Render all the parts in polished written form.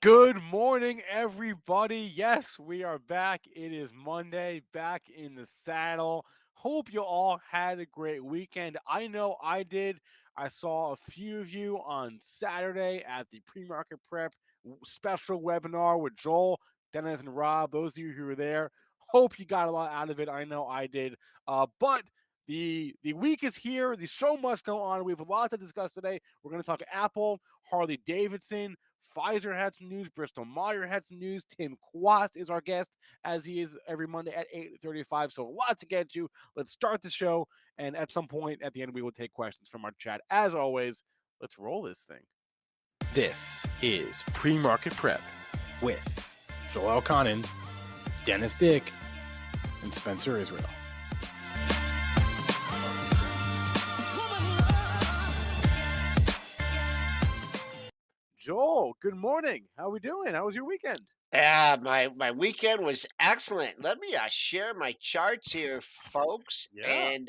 Good morning, everybody. Yes, we are back. It is Monday, back in the saddle. Hope you all had a great weekend. I know I did. I saw a few of you on Saturday at the pre-market prep special webinar with Joel, Dennis, and Rob. Those of you who were there, hope you got a lot out of it. I know I did. But the week is here. The show must go on. We have a lot to discuss today. We're going to talk Apple, Harley Davidson. Pfizer had some news. Bristol-Myers had some news. Tim Quast is our guest, as he is every Monday at 8:35. So a lot to get to. Let's start the show, and at some point at the end, we will take questions from our chat. As always, let's roll this thing. This is Pre-Market Prep with Joel Elconin, Dennis Dick, and Spencer Israel. Joel, good morning. How are we doing? How was your weekend? My weekend was excellent. Let me share my charts here, folks. Yeah. And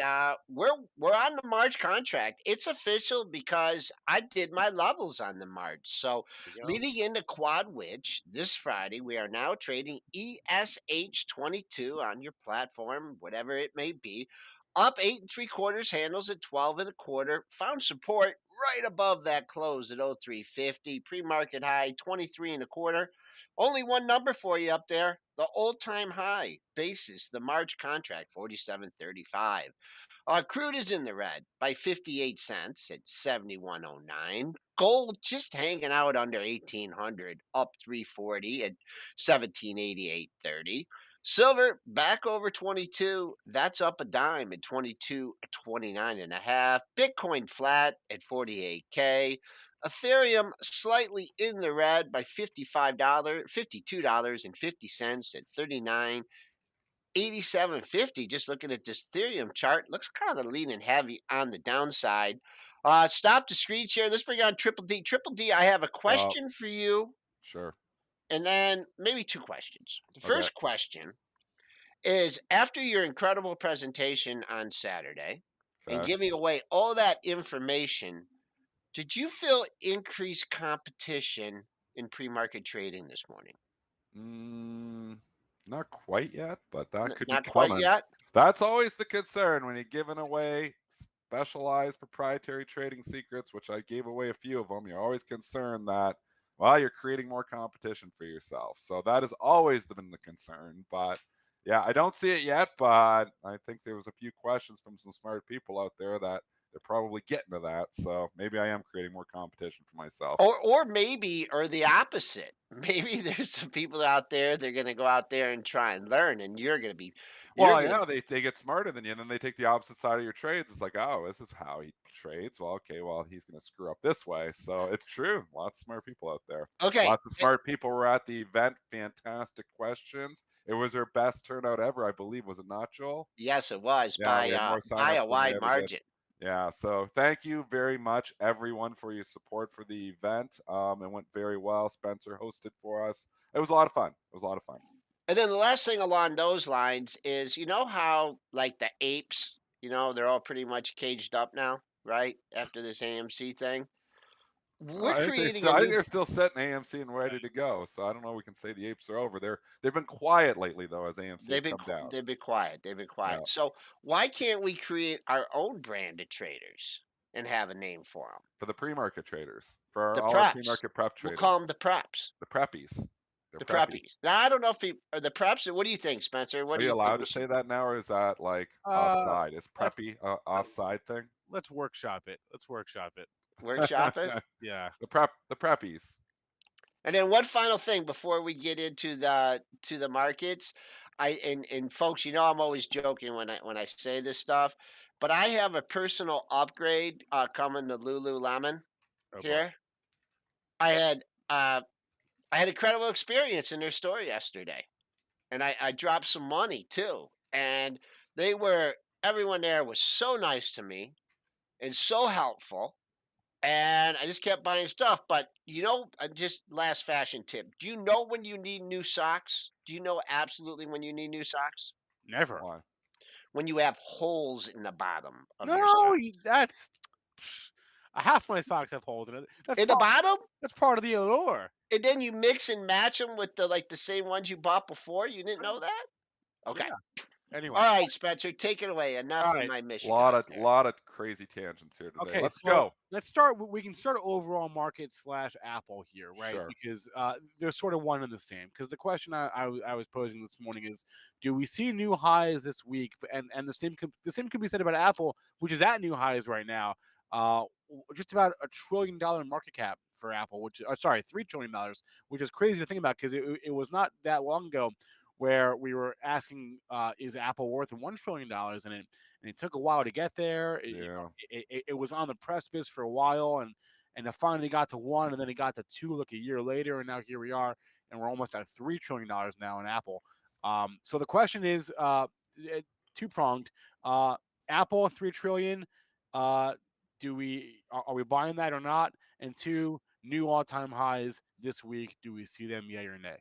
we're on the March contract. It's official because I did my levels on the March. So There you go. leading into Quad Witch this Friday, we are now trading ESH22 on your platform, whatever it may be. Up 8 3/4 handles at 12 1/4. Found support right above that close at 0350. Pre-market high 23 1/4. Only one number for you up there. The all-time high basis, the March contract, 47.35. Crude is in the red by 58 cents at 71.09. Gold just hanging out under 1800, up 340 at 1788.30. Silver back over 22. That's up a dime at 22.29 1/2. Bitcoin flat at 48K. Ethereum slightly in the red by $52.50 at 39.8750. Just looking at this Ethereum chart, looks kind of leaning heavy on the downside. Stop the screen share. Let's bring on Triple D. Triple D, I have a Oh, question for you, sure. and then maybe two questions. The Okay. first question is, after your incredible presentation on Saturday and Okay. giving away all that information, did you feel increased competition in pre-market trading this morning? Mm, not quite yet, but that could be Not quite coming. yet. That's always the concern when you're giving away specialized proprietary trading secrets, which I gave away a few of them. You're always concerned that, well, you're creating more competition for yourself. So that has always been the concern. But yeah, I don't see it yet, but I think there was a few questions from some smart people out there that they're probably getting to that. So maybe I am creating more competition for myself. Or maybe or the opposite. Maybe there's some people out there, they're gonna go out there and try and learn, and you're Well, gonna yeah, they get smarter than you, and then they take the opposite side of your trades. It's like, oh, this is how he trades. Well, okay, well, he's going to screw up this way. So it's true. Lots of smart people out there. okay. Lots of smart people were at the event. Fantastic questions. It was their best turnout ever, I believe. Was it not, Joel? Yes, it was Yeah, we had more by a signups than we wide ever did. margin. Yeah, so thank you very much, everyone, for your support for the event. It went very well. Spencer hosted for us. It was a lot of fun. It was a lot of fun. And then the last thing along those lines is, you know how like the apes, they're all pretty much caged up now, right? After this AMC thing. We're creating a I think new they're still set in AMC and ready to go. So I don't know. We can say the apes are over. They've been quiet lately though, as AMC has come down. they've been quiet. They've been Yeah, quiet. So why can't we create our own brand of traders and have a name for them? for the pre-market traders, The all our preps. pre-market prep We'll call traders, them the preps. the preppies. They're The preppies. preppies. Now I don't know if he are the preps. What do you think, Spencer? What Are do you you think allowed we to should say that now, or is that like Uh, offside? Is let's preppy offside thing? let's workshop it. Let's workshop it. workshop it? Yeah. The preppies. And then one final thing before we get into the markets, and folks, I'm always joking when I say this stuff, but I have a personal upgrade coming to Lululemon Oh boy. here. I had uh, I had a credible experience in their store yesterday, and I dropped some money too, and they were everyone there was so nice to me and so helpful. And I just kept buying stuff. But just last fashion tip. Do you know when you need new socks? Do you know absolutely when you need new socks? Never. Why? When you have holes in the bottom of your No, socks. that's. half my socks have holes in it. In the bottom? That's part of the allure. And then you mix and match them with the same ones you bought before? You didn't know that? Yeah. Okay. Anyway, All right, Spencer, take it away. all Enough of right. my Michigan Lot out of there. lot of crazy tangents here today. Okay, Let's so go. let's start. We can start overall market slash Apple here, right? Sure. Because they're sort of one and the same. Because the question I was posing this morning is, do we see new highs this week? And the same could be said about Apple, which is at new highs right now. Just about $1 trillion market cap for Apple, which sorry, $3 trillion, which is crazy to think about because it was not that long ago where we were asking, is Apple worth $1 trillion, and it took a while to get there. Yeah. It was on the precipice for a while, and it finally got to one, and then it got to two, like a year later, and now here we are, and we're almost at $3 trillion now in Apple. So the question is, two pronged. Apple $3 trillion. Uh, are we buying that or not? And two, new all time highs this week. Do we see them? Yay or nay?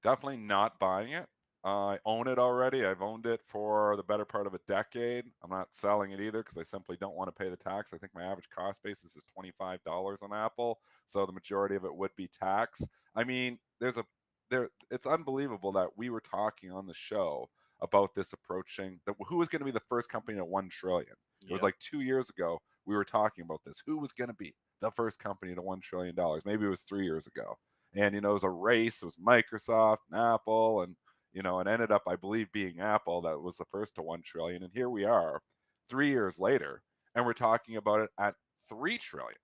Definitely not buying it. I own it already. I've owned it for the better part of a decade. I'm not selling it either because I simply don't want to pay the tax. I think my average cost basis is $25 on Apple, so the majority of it would be tax. I mean, it's unbelievable that we were talking on the show about this approaching who was going to be the first company at 1 trillion. It was Yep. like 2 years ago we were talking about this. Who was going to be the first company to $1 trillion? Maybe it was 3 years ago. And it was a race. It was Microsoft and Apple, and and ended up, I believe, being Apple that was the first to 1 trillion. And here we are 3 years later, and we're talking about it at 3 trillion.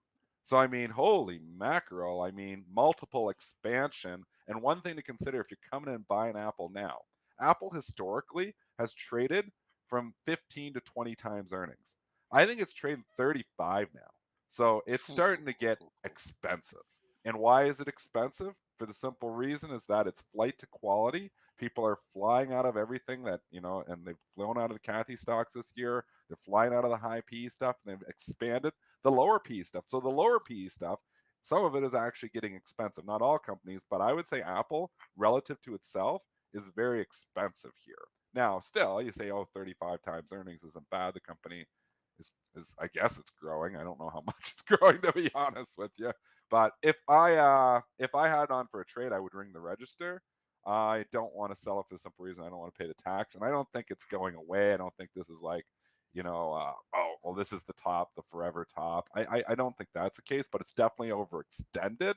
So I mean, holy mackerel. I mean, multiple expansion. And one thing to consider if you're coming in and buying Apple now, Apple historically has traded from 15 to 20 times earnings. I think it's trading 35 now. So it's starting to get expensive. And why is it expensive? For the simple reason is that it's flight to quality. People are flying out of everything that, and they've flown out of the Cathy stocks this year. They're flying out of the high PE stuff, and they've expanded the lower PE stuff. So the lower PE stuff, some of it is actually getting expensive. Not all companies, but I would say Apple, relative to itself, is very expensive here. Now, still, you say, 35 times earnings isn't bad. The company is I guess it's growing. I don't know how much it's growing, to be honest with you. But if I had it on for a trade, I would ring the register. I don't want to sell it for the simple reason I don't want to pay the tax, and I don't think it's going away. I don't think this is like, oh, well, this is the top, the forever top. I don't think that's the case, but it's definitely overextended.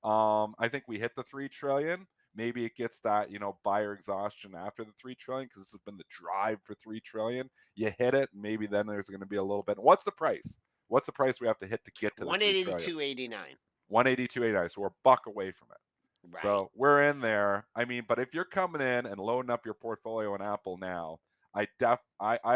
I think we hit the 3 trillion. Maybe it gets that, buyer exhaustion after the 3 trillion because this has been the drive for 3 trillion. You hit it, and maybe then there's going to be a little bit. What's the price? What's the price we have to hit to get to the 3 180 to trillion? 289. 182.89. So we're a buck away from it. Right. So we're in there. I mean, but if you're coming in and loading up your portfolio in Apple now, I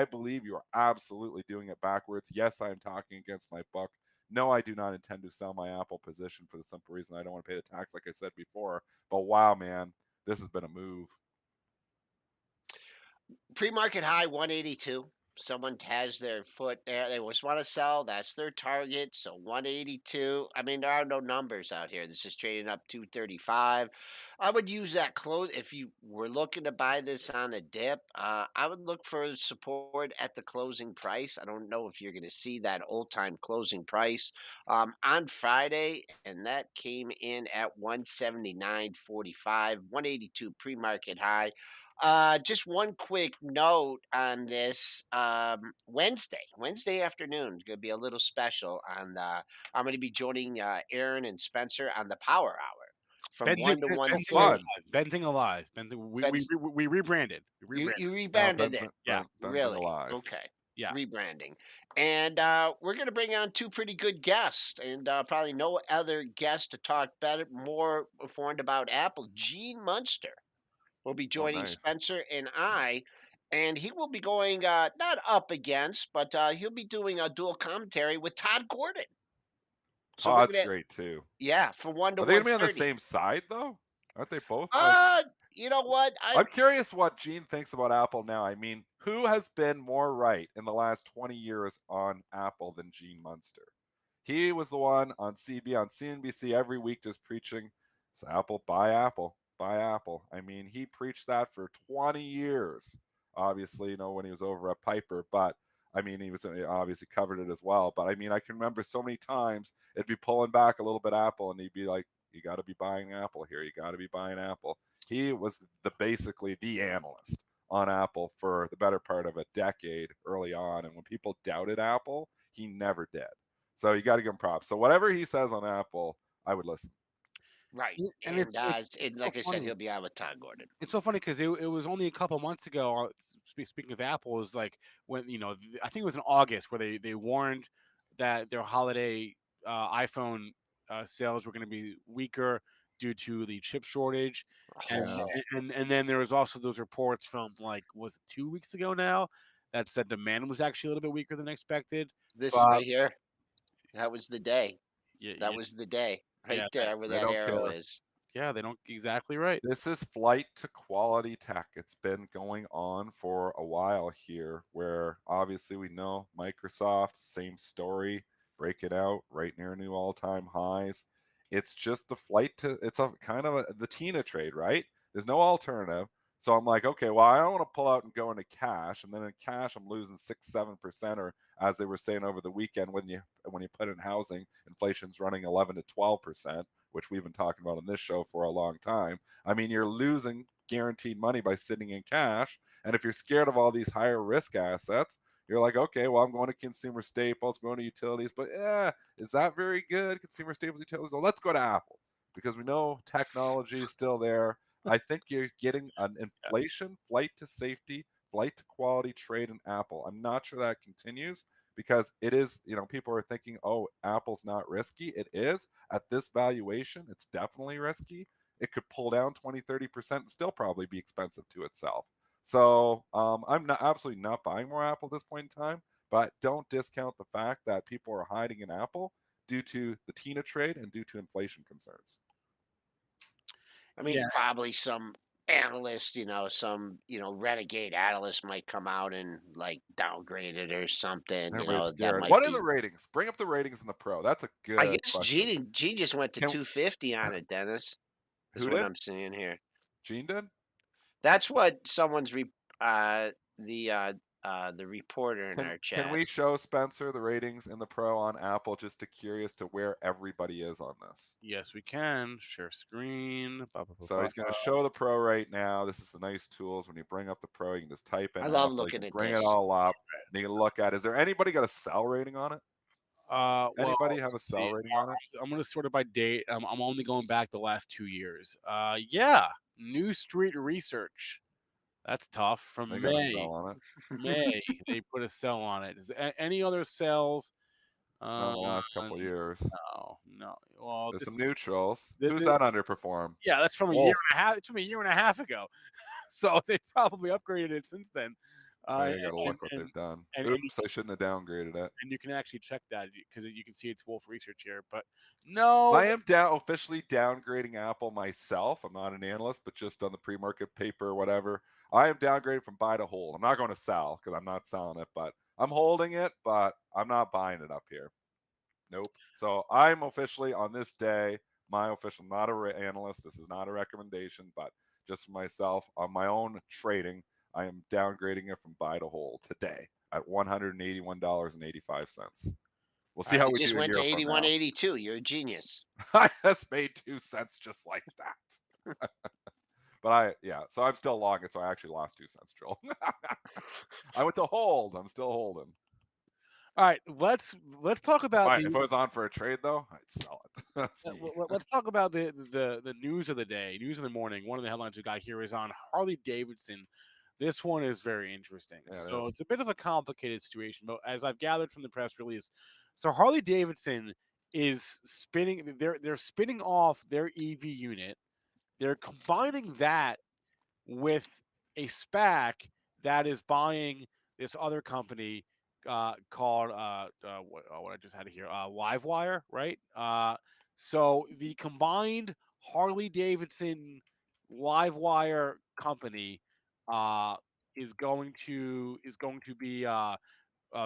believe you are absolutely doing it backwards. Yes, I am talking against my book. No, I do not intend to sell my Apple position for the simple reason I don't want to pay the tax, like I said before. But wow, man, this has been a move. Pre-market high 182. Someone has their foot there. They just want to sell. That's their target. So 182. I mean, there are no numbers out here. This is trading up 235. I would use that close if you were looking to buy this on a dip. I would look for support at the closing price. I don't know if you're going to see that old time closing price on Friday, and that came in at 179.45, 182 pre-market high. Just one quick note on this. Wednesday afternoon, going to be a little special. I'm going to be joining Aaron and Spencer on the Power Hour from Benzing, 1 to Benzing 1:30. alive. Benzing alive. Benzing, we rebranded. We You rebranded. you Now, rebranded it, Yeah. Benzing really? alive. Okay, Yeah. rebranding, and we're going to bring on two pretty good guests, and probably no other guest to talk better, more informed about Apple. Gene Munster will be Oh, joining nice. Spencer and I, and he will be going not up against, but he'll be doing a dual commentary with Todd Gordon. So we're Todd's gonna, great too. yeah, from 1 to Are they one gonna be on the thirty. same side though? Aren't they both like? Uh, you know what? I'm curious what Gene thinks about Apple now. I mean, who has been more right in the last 20 years on Apple than Gene Munster? He was the one on CNBC every week just preaching, it's Apple, buy Apple, buy Apple. I mean, he preached that for 20 years, obviously, when he was over at Piper. But I mean, he was obviously covered it as well. But I mean, I can remember so many times it'd be pulling back a little bit Apple, and he'd be like, "You got to be buying Apple here. You got to be buying Apple." He was basically the analyst on Apple for the better part of a decade early on, and when people doubted Apple, he never did. So you got to give him props. So whatever he says on Apple, I would listen. Right. And And it's so like I said, funny. he'll be on with Todd Gordon. It's so funny because it was only a couple months ago. Speaking of Apple, was like when I think it was in August where they warned that their holiday iPhone sales were going to be weaker due to the chip shortage, and Oh, and then there was also those reports from like was it 2 weeks ago now that said demand was actually a little bit weaker than expected. this But right here, that was the day. yeah, That yeah, was the day right yeah, there where They that don't arrow care. is. yeah, they don't exactly right. This is flight to quality tech. It's been going on for a while here, where obviously we know Microsoft, same story, break it out right near new all-time highs. It's just the flight to, it's a kind of the Tina trade, right? There's no alternative. So I'm like, okay, well, I don't want to pull out and go into cash, and then in cash I'm losing 6-7%, or as they were saying over the weekend, when you put in housing, inflation's running 11 to 12%, which we've been talking about on this show for a long time. I mean, you're losing guaranteed money by sitting in cash. And if you're scared of all these higher risk assets, you're like, okay, well, I'm going to consumer staples, going to utilities, but is that very good? Consumer staples, utilities. Well, let's go to Apple because we know technology is still there. I think you're getting an inflation flight to safety, flight to quality trade in Apple. I'm not sure that continues because it is, people are thinking, oh, Apple's not risky. It is. At this valuation, it's definitely risky. It could pull down 20-30% and still probably be expensive to itself. So I'm not absolutely not buying more Apple at this point in time, but don't discount the fact that people are hiding in Apple due to the Tina trade and due to inflation concerns. I mean, Yeah, probably some analyst, some, renegade analyst might come out and like downgrade it or something, Everybody's that scared. might What are the be. ratings? Bring up the ratings in the pro. That's a I good guess question. G just went to Can 250 on it, Dennis, is who what did? I'm seeing here. Gene did? That's what the reporter in our Can chat. we show Spencer the ratings in the pro on Apple just to curious to where everybody is on this? yes, we can share screen. Ba, ba, ba, So ba. he's going to show the pro right now. This is the nice tools. When you bring up the pro, you can just type I in love Apple. You looking can at bring it this. all up. And you can look at. Is there anybody got a sell rating on it? Well, Anybody have a let's sell see. rating on it? I'm gonna sort it by date. I'm only going back the last 2 years. Yeah, New Street Research. That's tough. They From got a sell on it. May they put a sell on it. Is any other sales? Not Uh, in the last couple of years. no, no. Well, There's some this, neutrals. the, Who's the, that underperform? yeah, that's from a year Wolf. and a half. It's from a year and a half ago. So they probably upgraded it since then. Oh, Uh, you got to and, look what and they've done. and Oops, I shouldn't have downgraded it. and you can actually check that because you can see it's Wolf Research here. But no, I am down officially downgrading Apple myself. I'm not an analyst, but just on the pre-market paper or whatever. I am downgrading from buy to hold. I'm not going to sell because I'm not selling it, but I'm holding it, but I'm not buying it up here. Nope. So I'm officially on this day, my official, not a analyst. This is not a recommendation, but just for myself on my own trading, I am downgrading it from buy to hold today at $181.85. We'll see how It we just do a went to year from now. 81.82. You're a genius. I just made 2 cents just like that. So I'm still long it, so I actually lost 2 cents, Joel. I went to hold. I'm still holding. all right. Let's talk about Fine. If I was on for a trade though, I'd sell it. That's me. let's talk about the news of the day, news of the morning. One of the headlines we got here is on Harley Davidson. This one is very interesting. Yeah, it So is. it's a bit of a complicated situation, but as I've gathered from the press release, so Harley Davidson is spinning. They're spinning off their EV unit. They're combining that with a SPAC that is buying this other company called what I just had here, Livewire, right? So the combined Harley Davidson Livewire company uh, is going to be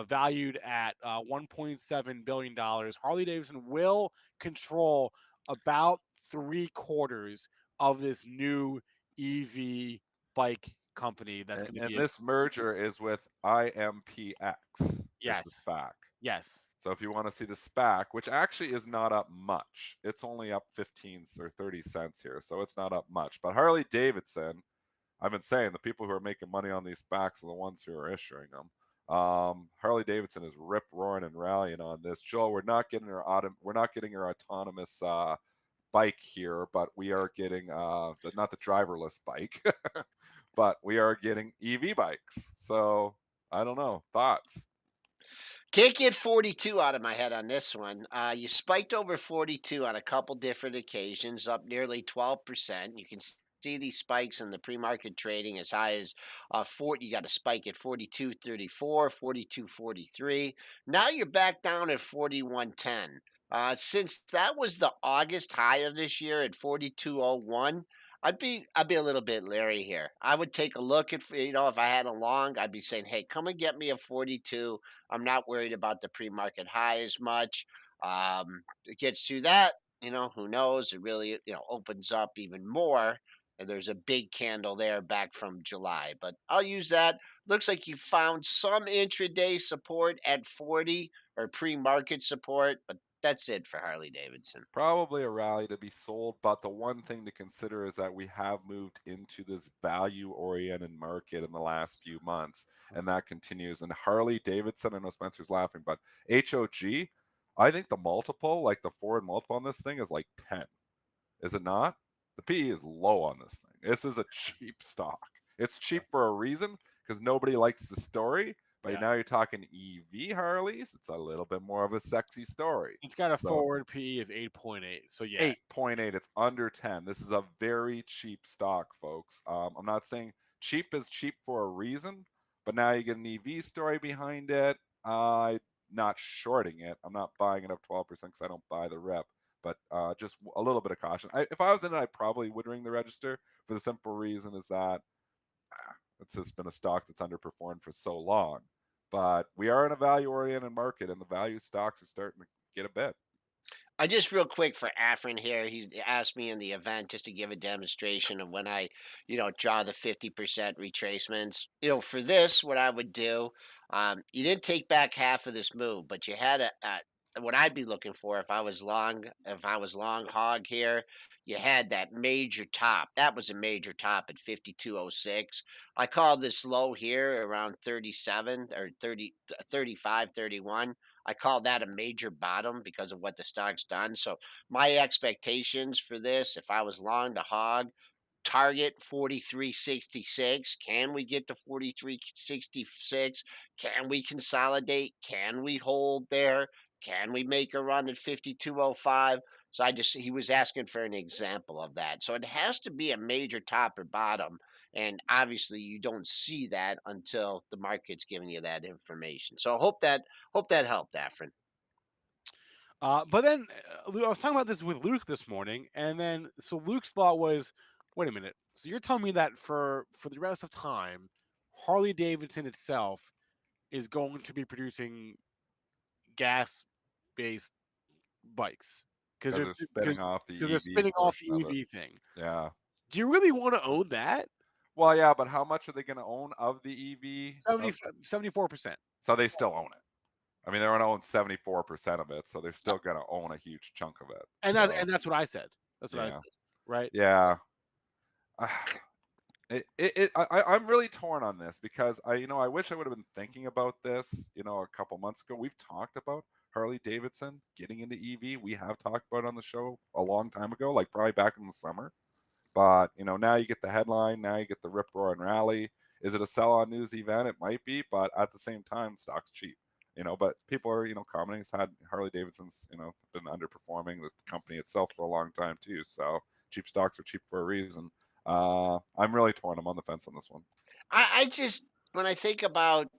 valued at $1.7 billion. Harley Davidson will control about 3/4 of this new EV bike company that's going to And be a this merger is with IMPX, is the yes, SPAC. yes. So if you want to see the SPAC, which actually is not up much, it's only up 15 or 30 cents here, so it's not up much. But Harley Davidson, I've been saying the people who are making money on these SPACs are the ones who are issuing them. Harley Davidson is rip roaring and rallying on this. Joel, we're not getting our autonomous bike here, but we are getting not the driverless bike, but we are getting EV bikes. So I don't know. Thoughts? Can't get 42 out of my head on this one. You spiked over 42 on a couple different occasions, up nearly 12%. You can see these spikes in the pre-market trading as high as 40. You got a spike at 42.34, 42.43. Now you're back down at 41.10. Since that was the August high of this year at 42.01, I'd be a little bit leery here. I would take a look at, if I had a long, I'd be saying, hey, come and get me a 42. I'm not worried about the pre-market high as much. It gets through that, who knows? It really, opens up even more. And there's a big candle there back from July. But I'll use that. Looks like you found some intraday support at 40 or pre-market support, but that's it for Harley Davidson. Probably a rally to be sold, but the one thing to consider is that we have moved into this value-oriented market in the last few months, and that continues. And Harley Davidson, I know Spencer's laughing, but HOG, I think the multiple, like the forward multiple on this thing, is like 10. Is it not? The PE is low on this thing. This is a cheap stock. It's cheap for a reason because nobody likes the story. But Yeah. now you're talking EV Harleys. It's a little bit more of a sexy story. It's got a So forward PE of 8.8. So yeah. 8.8. It's under 10. This is a very cheap stock, folks. I'm not saying cheap is cheap for a reason, but now you get an EV story behind it. I'm not shorting it. I'm not buying it up 12% because I don't buy the rep, but just a little bit of caution. If I was in it, I probably would ring the register for the simple reason is that it's just been a stock that's underperformed for so long. But we are in a value-oriented market, and the value stocks are starting to get a bit. I just real quick for Afrin here. He asked me in the event just to give a demonstration of when I, draw the 50% retracements. For this, what I would do, you didn't take back half of this move, but you had what I'd be looking for if I was long hog here, you had that major top. That was a major top at 52.06. I called this low here around 37 or 30, 35, 31. I call that a major bottom because of what the stock's done. So my expectations for this, if I was long to hog, target 43.66. Can we get to 43.66? Can we consolidate? Can we hold there? Can we make a run at 52.05? So he was asking for an example of that. So it has to be a major top or bottom. And obviously you don't see that until the market's giving you that information. So I hope that helped, Afrin. But then I was talking about this with Luke this morning, and then so Luke's thought was, wait a minute. So you're telling me that for the rest of time, Harley Davidson itself is going to be producing gas based bikes because Because they're spinning off the they're EV spinning off portion the of it. EV thing. Yeah. Do you really want to own that? Well, yeah, but how much are they going to own of the EV? 74%. So they still own it. I mean, they're going to own 74% of it, so they're still going to own a huge chunk of it. So, And that's what I said. That's what I yeah. said. Right? Yeah. I'm really torn on this because I wish I would have been thinking about this, a couple months ago. We've talked about Harley Davidson getting into EV. We have talked about it on the show a long time ago, like probably back in the summer. But now you get the headline, now you get the rip roar and rally. Is it a sell on news event? It might be, but at the same time, stock's cheap. But people are commenting. It's had Harley Davidson's been underperforming the company itself for a long time too. So cheap stocks are cheap for a reason. I'm really torn. I'm on the fence on this one. I just when I think about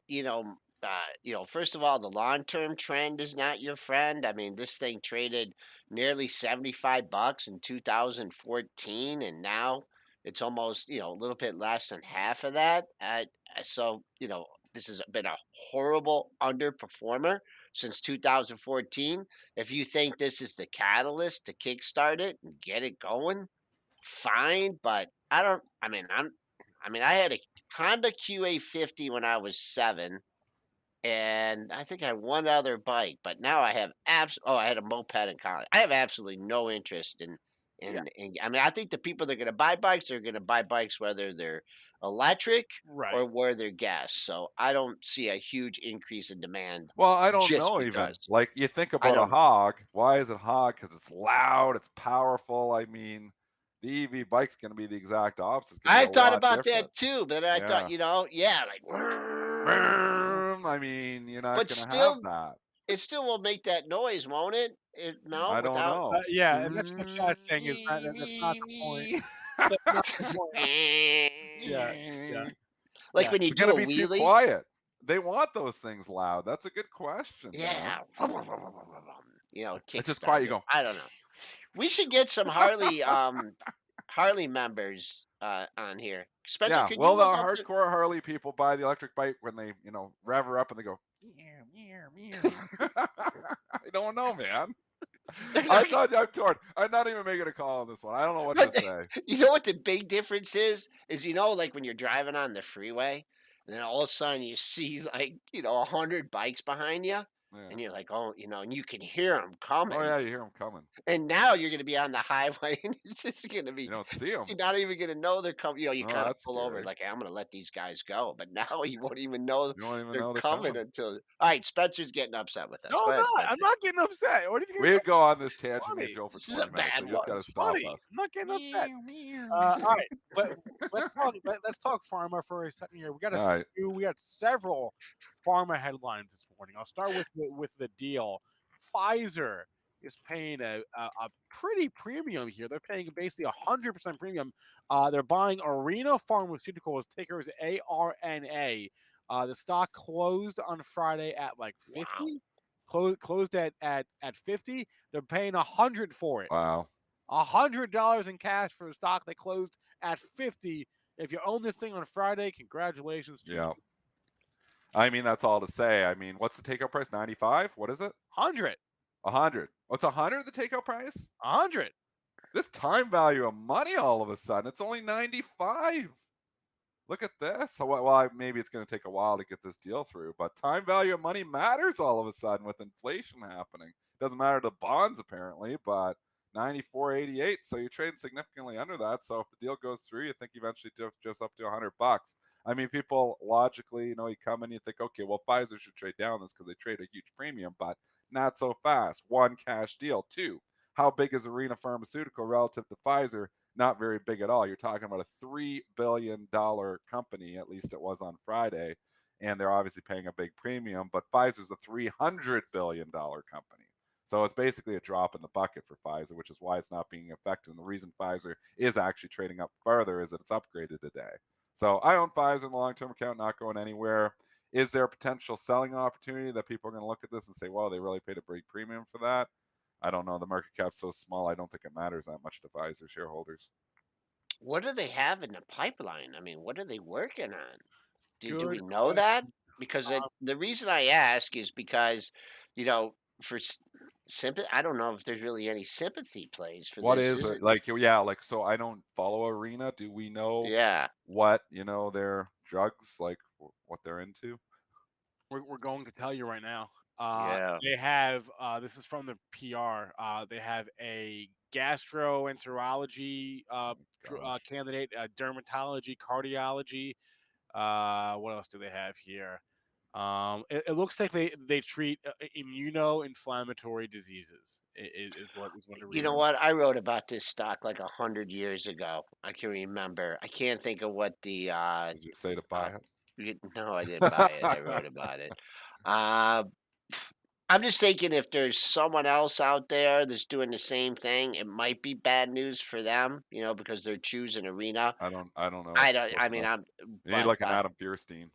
first of all, the long term trend is not your friend. I mean, this thing traded nearly $75 in 2014, and now it's almost a little bit less than half of that. So this has been a horrible underperformer since 2014. If you think this is the catalyst to kickstart it and get it going, fine. But I don't. I mean, I mean, I had a Honda QA50 when I was 7, and I think I had one other bike, but now I have I had a moped in college. I have absolutely no interest in Yeah. I mean, I think the people that are gonna buy bikes are gonna buy bikes whether they're electric Right. or where they're gas. So I don't see a huge increase in demand Well, I don't just know even. because. Like, you think I about a don't know. hog. Why is it hog? Because it's loud, it's powerful. I mean, the EV bike's gonna be the exact opposite. It's gonna be I a thought lot about different. that too, but I thought, Yeah. yeah, like, I mean, you're not but gonna have still, that. it still will make that noise, won't it? No, I don't without. know. Yeah, and that's what Chad's saying is that's not the point. That's not the point. Yeah, yeah, Like yeah. when you It's do gonna a be too wheelie. quiet. They want those things loud. That's a good question, man. Yeah. It's just quiet. Kickstart You it. go. I don't know. We should get some Harley members on here. Spencer, Yeah. could Well, you the look up the hardcore Harley people buy the electric bike when they, rev her up and they go. Meow, meow, meow. I don't know, man. they're not I'm torn. I'm not even making a call on this one. I don't know what to but say. you know what the big difference is? Is like when you're driving on the freeway and then all of a sudden you see like, 100 bikes behind you Yeah. and you're like, "Oh," and you can hear them Oh coming. yeah, you hear them coming. And now you're gonna be on the highway, and it's just gonna You be don't see them. you're not even gonna know they're coming. You Oh, kinda that's pull over scary. like, "Hey, I'm gonna let these guys go," but now you won't even know You don't even they're know they're coming coming. until alright, Spencer's getting upset with us. No, Go I'm ahead, not. I'm Spencer. not getting upset. What do you think? We'd go on this It's tangent, me and funny. Joe, for This is a 20 minutes. So bad you just one. got to It's stop funny. us. I'm not getting upset. Meow, meow, All meow. right, but let's talk pharma for a second here. All right. We got several pharma headlines this morning. I'll start with the deal. Pfizer is paying a pretty premium here. They're paying basically 100% premium. They're buying Arena Pharmaceuticals, ticker is ARNA. The stock closed on Friday at like Wow. 50. Closed at 50. They're paying 100 for it. Wow. $100 in cash for the stock. They closed at 50. If you own this thing on Friday, congratulations to you. Yeah. I mean, that's all to say. I mean, what's the takeout price? 95? What is it? 100. 100. What's 100 the takeout price? 100. This time value of money all of a sudden. It's only 95. Look at this. So, well, maybe it's going to take a while to get this deal through, but time value of money matters all of a sudden with inflation happening. Doesn't matter to bonds apparently, but 94.88. So you're trading significantly under that. So if the deal goes through, you think eventually just up to $100. I mean, people logically, you come in, you think, okay, well, Pfizer should trade down this because they trade a huge premium, but not so fast. One, cash deal. Two, how big is Arena Pharmaceutical relative to Pfizer? Not very big at all. You're talking about a $3 billion company, at least it was on Friday, and they're obviously paying a big premium, but Pfizer's a $300 billion company. So it's basically a drop in the bucket for Pfizer, which is why it's not being affected. And the reason Pfizer is actually trading up further is that it's upgraded today. So I own Pfizer in the long-term account, not going anywhere. Is there a potential selling opportunity that people are going to look at this and say, well, they really paid a big premium for that? I don't know. The market cap's so small, I don't think it matters that much to Pfizer shareholders. What do they have in the pipeline? I mean, what are they working on? Do we Good know that? question. Because Um, the reason I ask is because, you know, for sympathy, I don't know if there's really any sympathy plays for What this, is is it? it? Like, yeah, like, so I don't follow Arena. Do we know Yeah, what, their drugs, like, what they're into? we're going to tell you right now. yeah. They have, this is from the PR, they have a gastroenterology Gosh. candidate, dermatology, cardiology. What else do they have here? It looks like they treat immuno-inflammatory diseases. Is what it You reads. know what? I wrote about this stock like 100 years ago. I can remember. I can't think of what the Did you say to uh buy no, I didn't buy it. I it? wrote about it. Uh I'm just thinking if there's someone else out there that's doing the same thing, it might be bad news for them, because they're choosing Arena. I don't know I don't. I close mean, enough. I'm. You need But like an Adam Fierstein.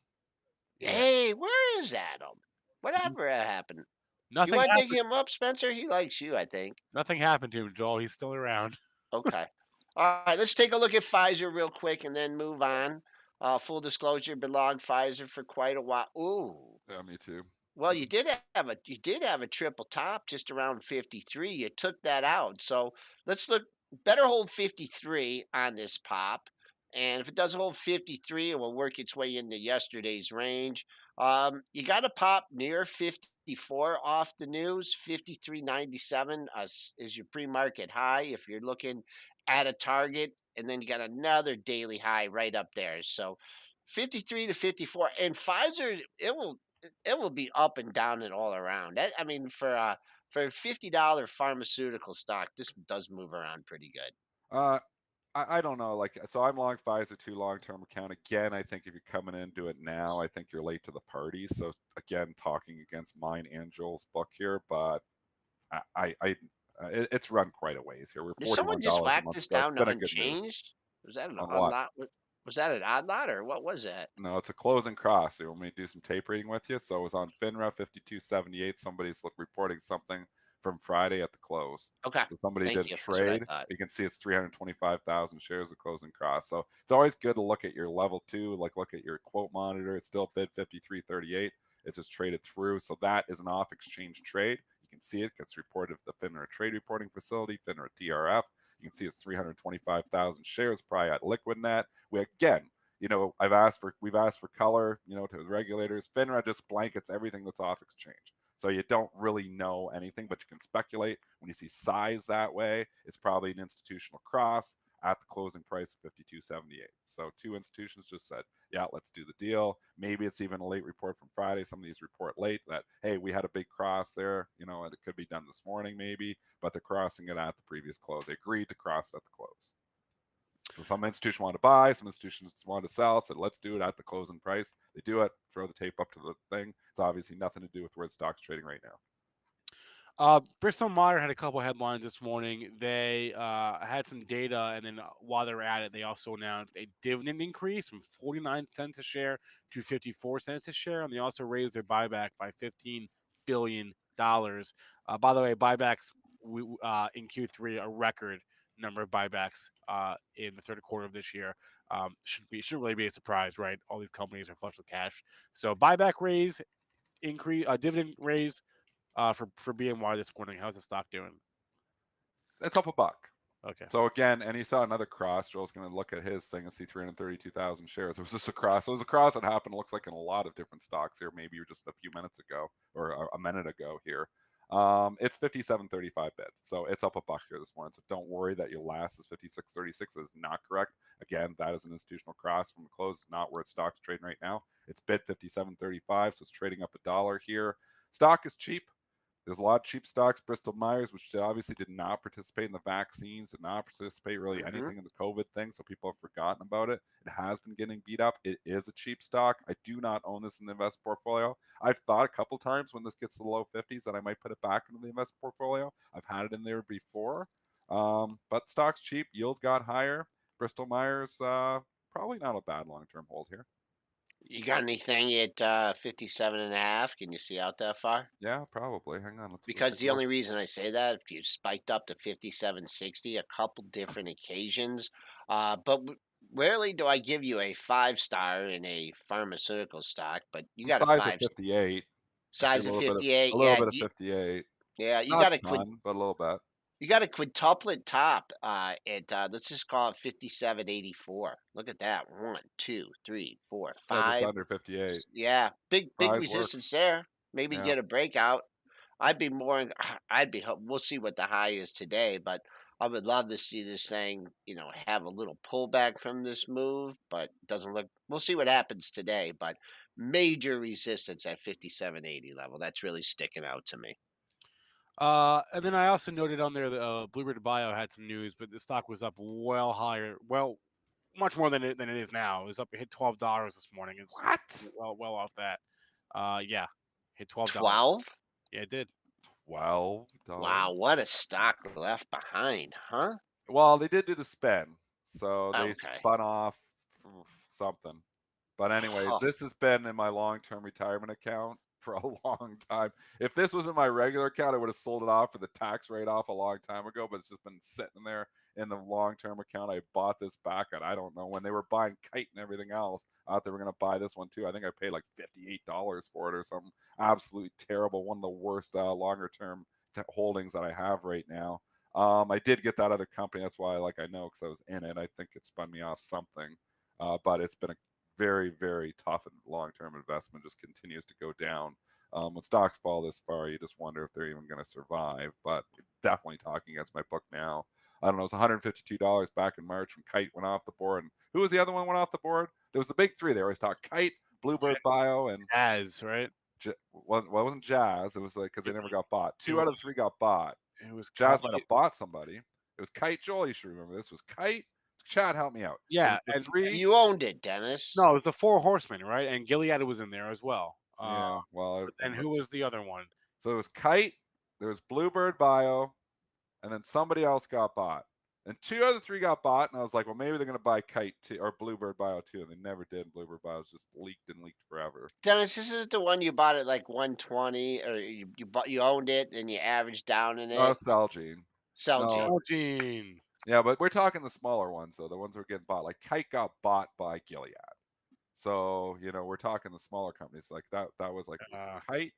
Yeah, hey, where is Adam? Whatever he's happened? You nothing want to dig happened. him up, Spencer? He likes you, I think. Nothing happened to him, Joel. He's still around. Okay. All right. Let's take a look at Pfizer real quick and then move on. Full disclosure, been long Pfizer for quite a while. Ooh. Yeah, me too. Well, you did have a triple top just around 53. You took that out. So let's look better hold 53 on this pop. And if it does hold 53, it will work its way into yesterday's range. You got to pop near 54 off the news. 53.97 is your pre-market high if you're looking at a target, and then you got another daily high right up there. So 53 to 54, and Pfizer, it will be up and down and all around. I mean, for a $50 pharmaceutical stock, this does move around pretty good. Uh, I don't know. Like, so I'm long Pfizer too, long term account. Again, I think if you're coming in, do it now. I think you're late to the party. So again, talking against mine and Joel's book here, but it's run quite a ways here. We're Did someone just $41 a whack month this ago. It's down been to a good move. unchanged? Was that an On odd what? lot? Was that an odd lot or what was that? No, it's a closing cross. You want me to do some tape reading with you? So it was on FINRA 5278. Somebody's reporting something from Friday at the close. Okay. So somebody Thank did a you. That's what I trade. thought. You can see it's 325,000 shares of closing cross. So it's always good to look at your level two, like look at your quote monitor. It's still bid 5338. It's just traded through. So that is an off exchange trade. You can see it gets reported at the FINRA trade reporting facility, FINRA TRF. You can see it's 325,000 shares probably at LiquidNet. We again, we've asked for color, to the regulators. FINRA just blankets everything that's off exchange. So you don't really know anything, but you can speculate. When you see size that way, it's probably an institutional cross at the closing price of 52.78. So two institutions just said, yeah, let's do the deal. Maybe it's even a late report from Friday. Some of these report late that, hey, we had a big cross there, and it could be done this morning maybe, but they're crossing it at the previous close. They agreed to cross it at the close. So some institutions want to buy, some institutions want to sell. Said, let's do it at the closing price. They do it, throw the tape up to the thing. It's obviously nothing to do with where the stock's trading right now. Bristol-Myers had a couple headlines this morning. They had some data, and then while they were at it, they also announced a dividend increase from 49 cents a share to 54 cents a share, and they also raised their buyback by $15 billion. By the way, buybacks in Q3 a record number of buybacks in the third quarter of this year. Should really be a surprise, right? All these companies are flush with cash, so buyback raise, increase, dividend raise for BMY this morning. How's the stock doing? It's up $1. Okay. So again, and you saw another cross. Joel's going to look at his thing and see 332,000 shares. It was just a cross. It was a cross that happened. It looks like in a lot of different stocks here. Maybe just a few minutes ago or a minute ago here. It's 57.35 bid, so it's up $1 here this morning. So don't worry that your last is 56.36. That is not correct. Again, that is an institutional cross from the close. It's not where its stock's trading right now. It's bid 57.35, so it's trading up $1 here. Stock is cheap. There's a lot of cheap stocks. Bristol-Myers, which obviously did not participate in the vaccines, did not participate really anything in the COVID thing, so people have forgotten about it. It has been getting beat up. It is a cheap stock. I do not own this in the invest portfolio. I've thought a couple times when this gets to the low 50s that I might put it back into the invest portfolio. I've had it in there before, but stock's cheap. Yield got higher. Bristol-Myers, probably not a bad long-term hold here. You got anything at 57.5? Can you see out that far? Yeah, probably. Hang on. Let's go Because take a the look. only reason I say that, you spiked up to 57.60 a couple different occasions. But rarely do I give you a 5-star in a pharmaceutical stock, but you The got a size of 5 58. I see size of 58. a little bit of 58. Yeah, Not a ton, but a little bit. you got a quintuplet top at let's just call it 57.84. Look at that. One, two, three, four, So just five. under 58. Yeah, big Size resistance works. there. Maybe Yeah. get a breakout. I'd be more. We'll see what the high is today, but I would love to see this thing, have a little pullback from this move, but it doesn't look. We'll see what happens today, but major resistance at 57.80 level. That's really sticking out to me. And then I also noted on there that Bluebird Bio had some news, but the stock was up well higher, much more than it is now. It was up, it hit $12 this morning. It's What? well off that. Yeah, hit $12. 12. Yeah, it did. $12. Wow, what a stock left behind, huh? Well, they did do the spin, so they Okay. spun off something. But anyways, this has been in my long-term retirement account for a long time. If this was in my regular account, I would have sold it off for the tax write-off a long time ago, but it's just been sitting there in the long-term account. I bought this back at, I don't know, when they were buying Kite and everything else. I thought they were going to buy this one too. I think I paid like $58 for it or something. Absolutely terrible. One of the worst longer-term holdings that I have right now. I did get that other company. That's why I know because I was in it. I think it spun me off something, but it's been a very, very tough and long-term investment. Just continues to go down. When stocks fall this far, you just wonder if they're even going to survive. But definitely talking against my book now. I don't know. It's $152 back in March when Kite went off the board. And who was the other one went off the board? There was the big three. They always talk Kite, Bluebird Bio, and Jazz, right? well, it wasn't Jazz. It was like because they never got bought. Two it out of the three got bought. It was Jazz Kite. might have bought somebody. It was Kite. Joel, you should remember this. Was Kite. Chad, help me out. It Yeah, was the and three. You owned it, Dennis. no, it was the Four Horsemen, right? And Gilead was in there as well. Yeah. Well, And who was the other one? so it was Kite. There was Bluebird Bio, and then somebody else got bought. And two out of the three got bought, and I was like, well, maybe they're going to buy Kite too, or Bluebird Bio too, and they never did. Bluebird Bio was just leaked and leaked forever. Dennis, this is the one you bought at like 120, or you owned it and you averaged down in Oh, it. Celgene. Celgene. No. Gene. Yeah, but we're talking the smaller ones, though, the ones that were getting bought. Like Kite got bought by Gilead. So, we're talking the smaller companies. Like that was like, was it Kite?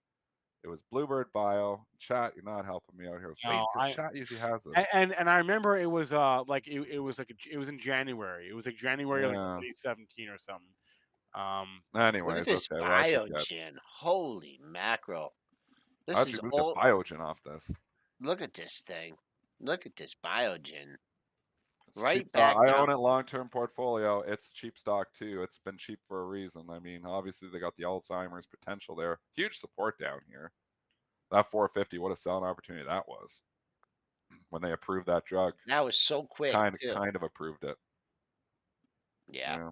It was Bluebird Bio. Chat, you're not helping me out here. I was waiting for chat usually has this. And I remember it was like it was like it was in January. It was like January like 2017 or something. Anyways, Look at this okay, well, Biogen. Holy mackerel. This how'd is you move old. the Biogen off this? Look at this thing. Look at this Biogen. It's Right cheap back stock. I down. own it long-term portfolio. It's cheap stock too. It's been cheap for a reason. I mean, obviously they got the Alzheimer's potential there. Huge support down here. That 450, what a selling opportunity that was when they approved that drug. That was so quick. Kind too. of approved it. Yeah.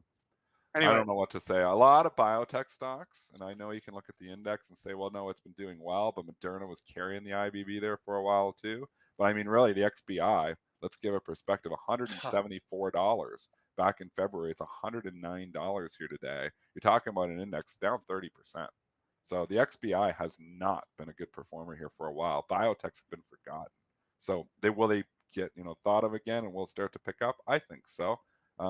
Anyway, I don't know what to say. A lot of biotech stocks, and I know you can look at the index and say, well, no, it's been doing well, but Moderna was carrying the IBB there for a while too. But I mean, really, the XBI, let's give a perspective, $174 back in February. It's $109 here today. You're talking about an index down 30%. So the XBI has not been a good performer here for a while. Biotechs have been forgotten. So will they get thought of again and will start to pick up? I think so.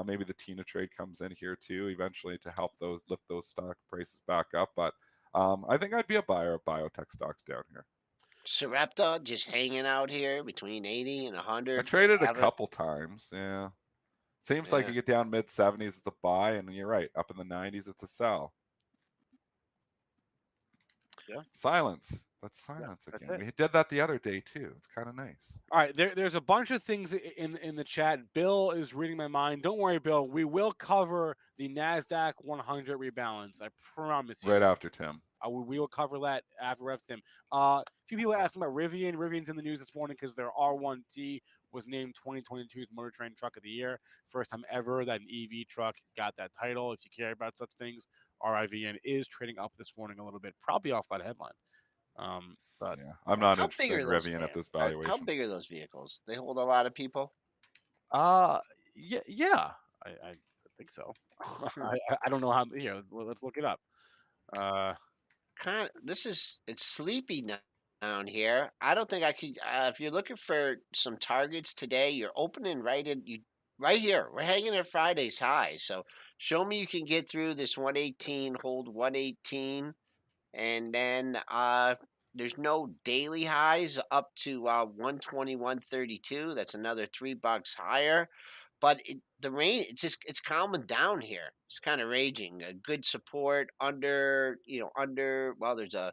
Maybe the Tina trade comes in here too eventually to help lift those stock prices back up. But I think I'd be a buyer of biotech stocks down here. Sarepta just hanging out here between 80 and 100. I traded a couple times. Yeah. Seems like you get down mid 70s, it's a buy, and you're right. Up in the 90s, it's a sell. Yeah. Silence. That's silence that's again. it. We did that the other day too. It's kind of nice. All right, there's a bunch of things in the chat. Bill is reading my mind. Don't worry, Bill. We will cover the Nasdaq 100 rebalance. I promise you. Right after Tim. We will cover that after ref Tim. A few people asked about Rivian. Rivian's in the news this morning because their R1T was named 2022's Motor Trend Truck of the Year. First time ever that an EV truck got that title. If you care about such things, RIVN is trading up this morning a little bit, probably off that headline. But yeah, I'm not interested in Rivian at this valuation. How big are those vehicles? They hold a lot of people. Yeah, I think so. I don't know how. Let's look it up. It's sleepy down here. I don't think I could. If you're looking for some targets today, you're opening right here. We're hanging at Friday's high. So show me you can get through this 118, hold 118, and then there's no daily highs up to 120, 132. That's another $3 higher. But the rain, it's calming down here. It's kind of raging. A good support under. Well, there's a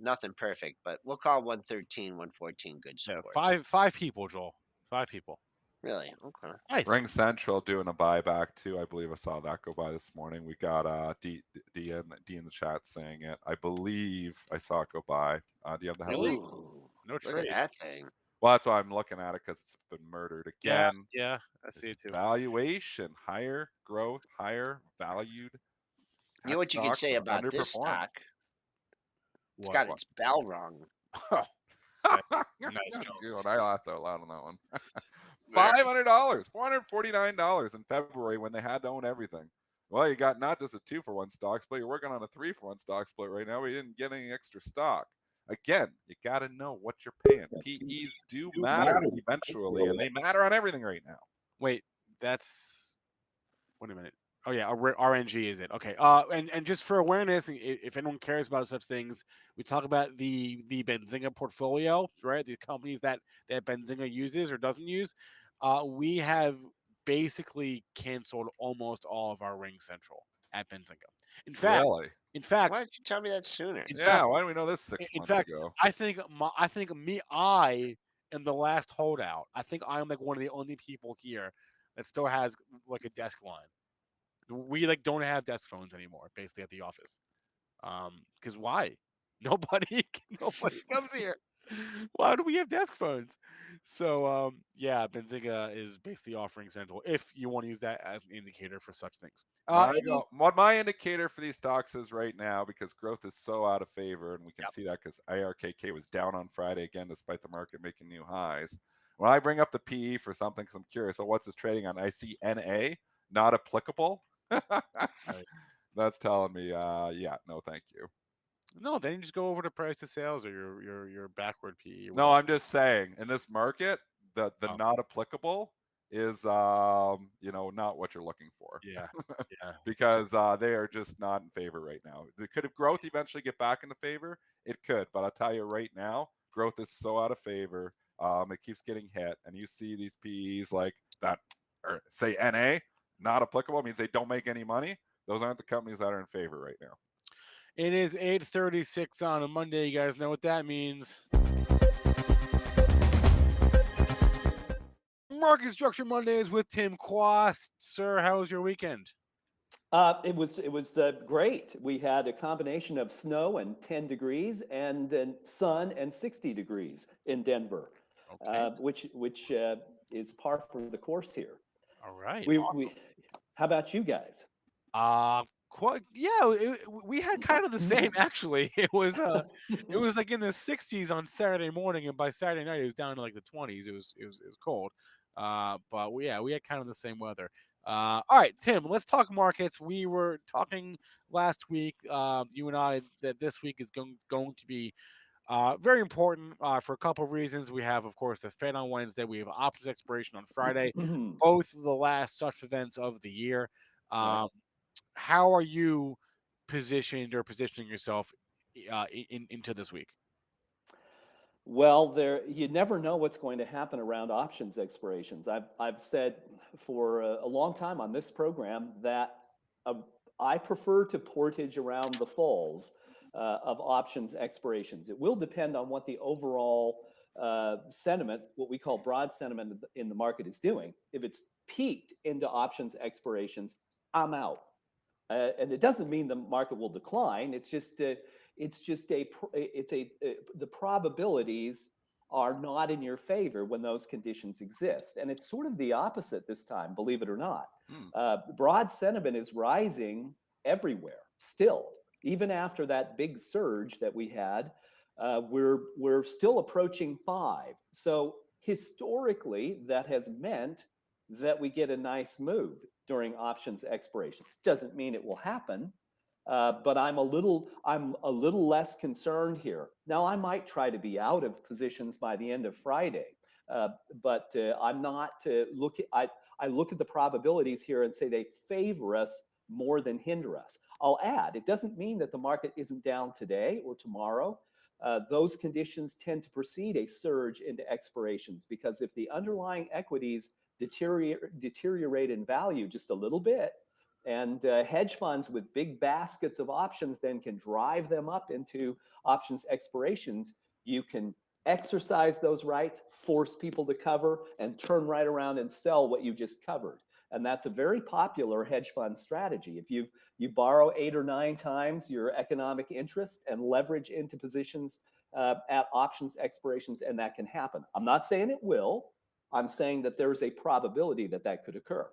nothing perfect, but we'll call 113, 114 good support. Yeah, five people, Joel. 5 people. Really? Okay. Nice. Ring Central doing a buyback too. I believe I saw that go by this morning. We got D in the chat saying it. I believe I saw it go by. Do you have the headline? No trades. Look at that thing. Well, that's why I'm looking at it because it's been murdered again. Yeah, I see it too. Valuation, higher growth, higher valued. You know what you can say about this stock? It's got its bell rung. Nice joke. I laughed out loud on that one. $500, $449 in February when they had to own everything. Well, you got not just a 2-for-1 stock split, you're working on a 3-for-1 stock split right now. We didn't get any extra stock. Again, you got to know what you're paying. PEs do matter eventually, and they matter on everything right now. Wait a minute. Oh yeah, RNG is it? Okay. And just for awareness, if anyone cares about such things, we talk about the Benzinga portfolio, right? The companies that Benzinga uses or doesn't use. We have basically canceled almost all of our Ring Central at Benzinga. In fact, Really? in Why fact, didn't you tell me that sooner? in Yeah. fact, Why didn't we know this 6 months fact, ago? I am the last holdout. I think I'm like one of the only people here that still has like a desk line. We like don't have desk phones anymore, basically at the office. Because why? Nobody comes here. Why do we have desk phones? So yeah, Benzinga is basically offering Central if you want to use that as an indicator for such things. It is. What my indicator for these stocks is right now, because growth is so out of favor, and we can Yep. see that because ARKK was down on Friday again, despite the market making new highs. When I bring up the PE for something, because I'm curious, so what's this trading on? I see NA, not applicable. Right. That's telling me, yeah, no, thank you. No, then you just go over to price to sales or your backward PE. Or No, whatever. I'm just saying, in this market, the Oh, not applicable is not what you're looking for. yeah, yeah. Because they are just not in favor right now. Could have growth eventually get back into favor? It could, but I'll tell you right now, growth is so out of favor. It keeps getting hit, and you see these PEs like that, or say NA, not applicable, means they don't make any money. Those aren't the companies that are in favor right now. It is 8:36 on a Monday. You guys know what that means. Market Structure Mondays with Tim Quast. Sir, how was your weekend? It was great. We had a combination of snow and 10 degrees, and then sun and 60 degrees in Denver, Okay. which is par for the course here. All right. We Awesome. we. How about you guys? We had kind of the same actually. It was like in the 60s on Saturday morning, and by Saturday night it was down to like the 20s. It was cold. But we had kind of the same weather. All right, Tim, let's talk markets. We were talking last week, you and I, that this week is going to be very important for a couple of reasons. We have, of course, the Fed on Wednesday. We have options expiration on Friday. Both the last such events of the year. Right. Um, how are you positioned or positioning yourself into this week? Well, you never know what's going to happen around options expirations. I've said for a long time on this program that uh, I prefer to portage around the falls of options expirations. It will depend on what the overall sentiment, what we call broad sentiment in the market, is doing. If it's peaked into options expirations, I'm out. And it doesn't mean the market will decline. The probabilities are not in your favor when those conditions exist, and it's sort of the opposite this time, believe it or not. Broad sentiment is rising everywhere still, even after that big surge that we had. We're still approaching 5. So historically, that has meant that we get a nice move during options expirations. Doesn't mean it will happen, but I'm a little less concerned here. Now, I might try to be out of positions by the end of Friday, but I'm not I look at the probabilities here and say they favor us more than hinder us. I'll add, it doesn't mean that the market isn't down today or tomorrow. Those conditions tend to precede a surge into expirations, because if the underlying equities deteriorate in value just a little bit, and hedge funds with big baskets of options then can drive them up into options expirations, you can exercise those rights, force people to cover, and turn right around and sell what you just covered. And that's a very popular hedge fund strategy. If you borrow 8 or 9 times your economic interest and leverage into positions at options expirations, and that can happen. I'm not saying it will. I'm saying that there's a probability that that could occur.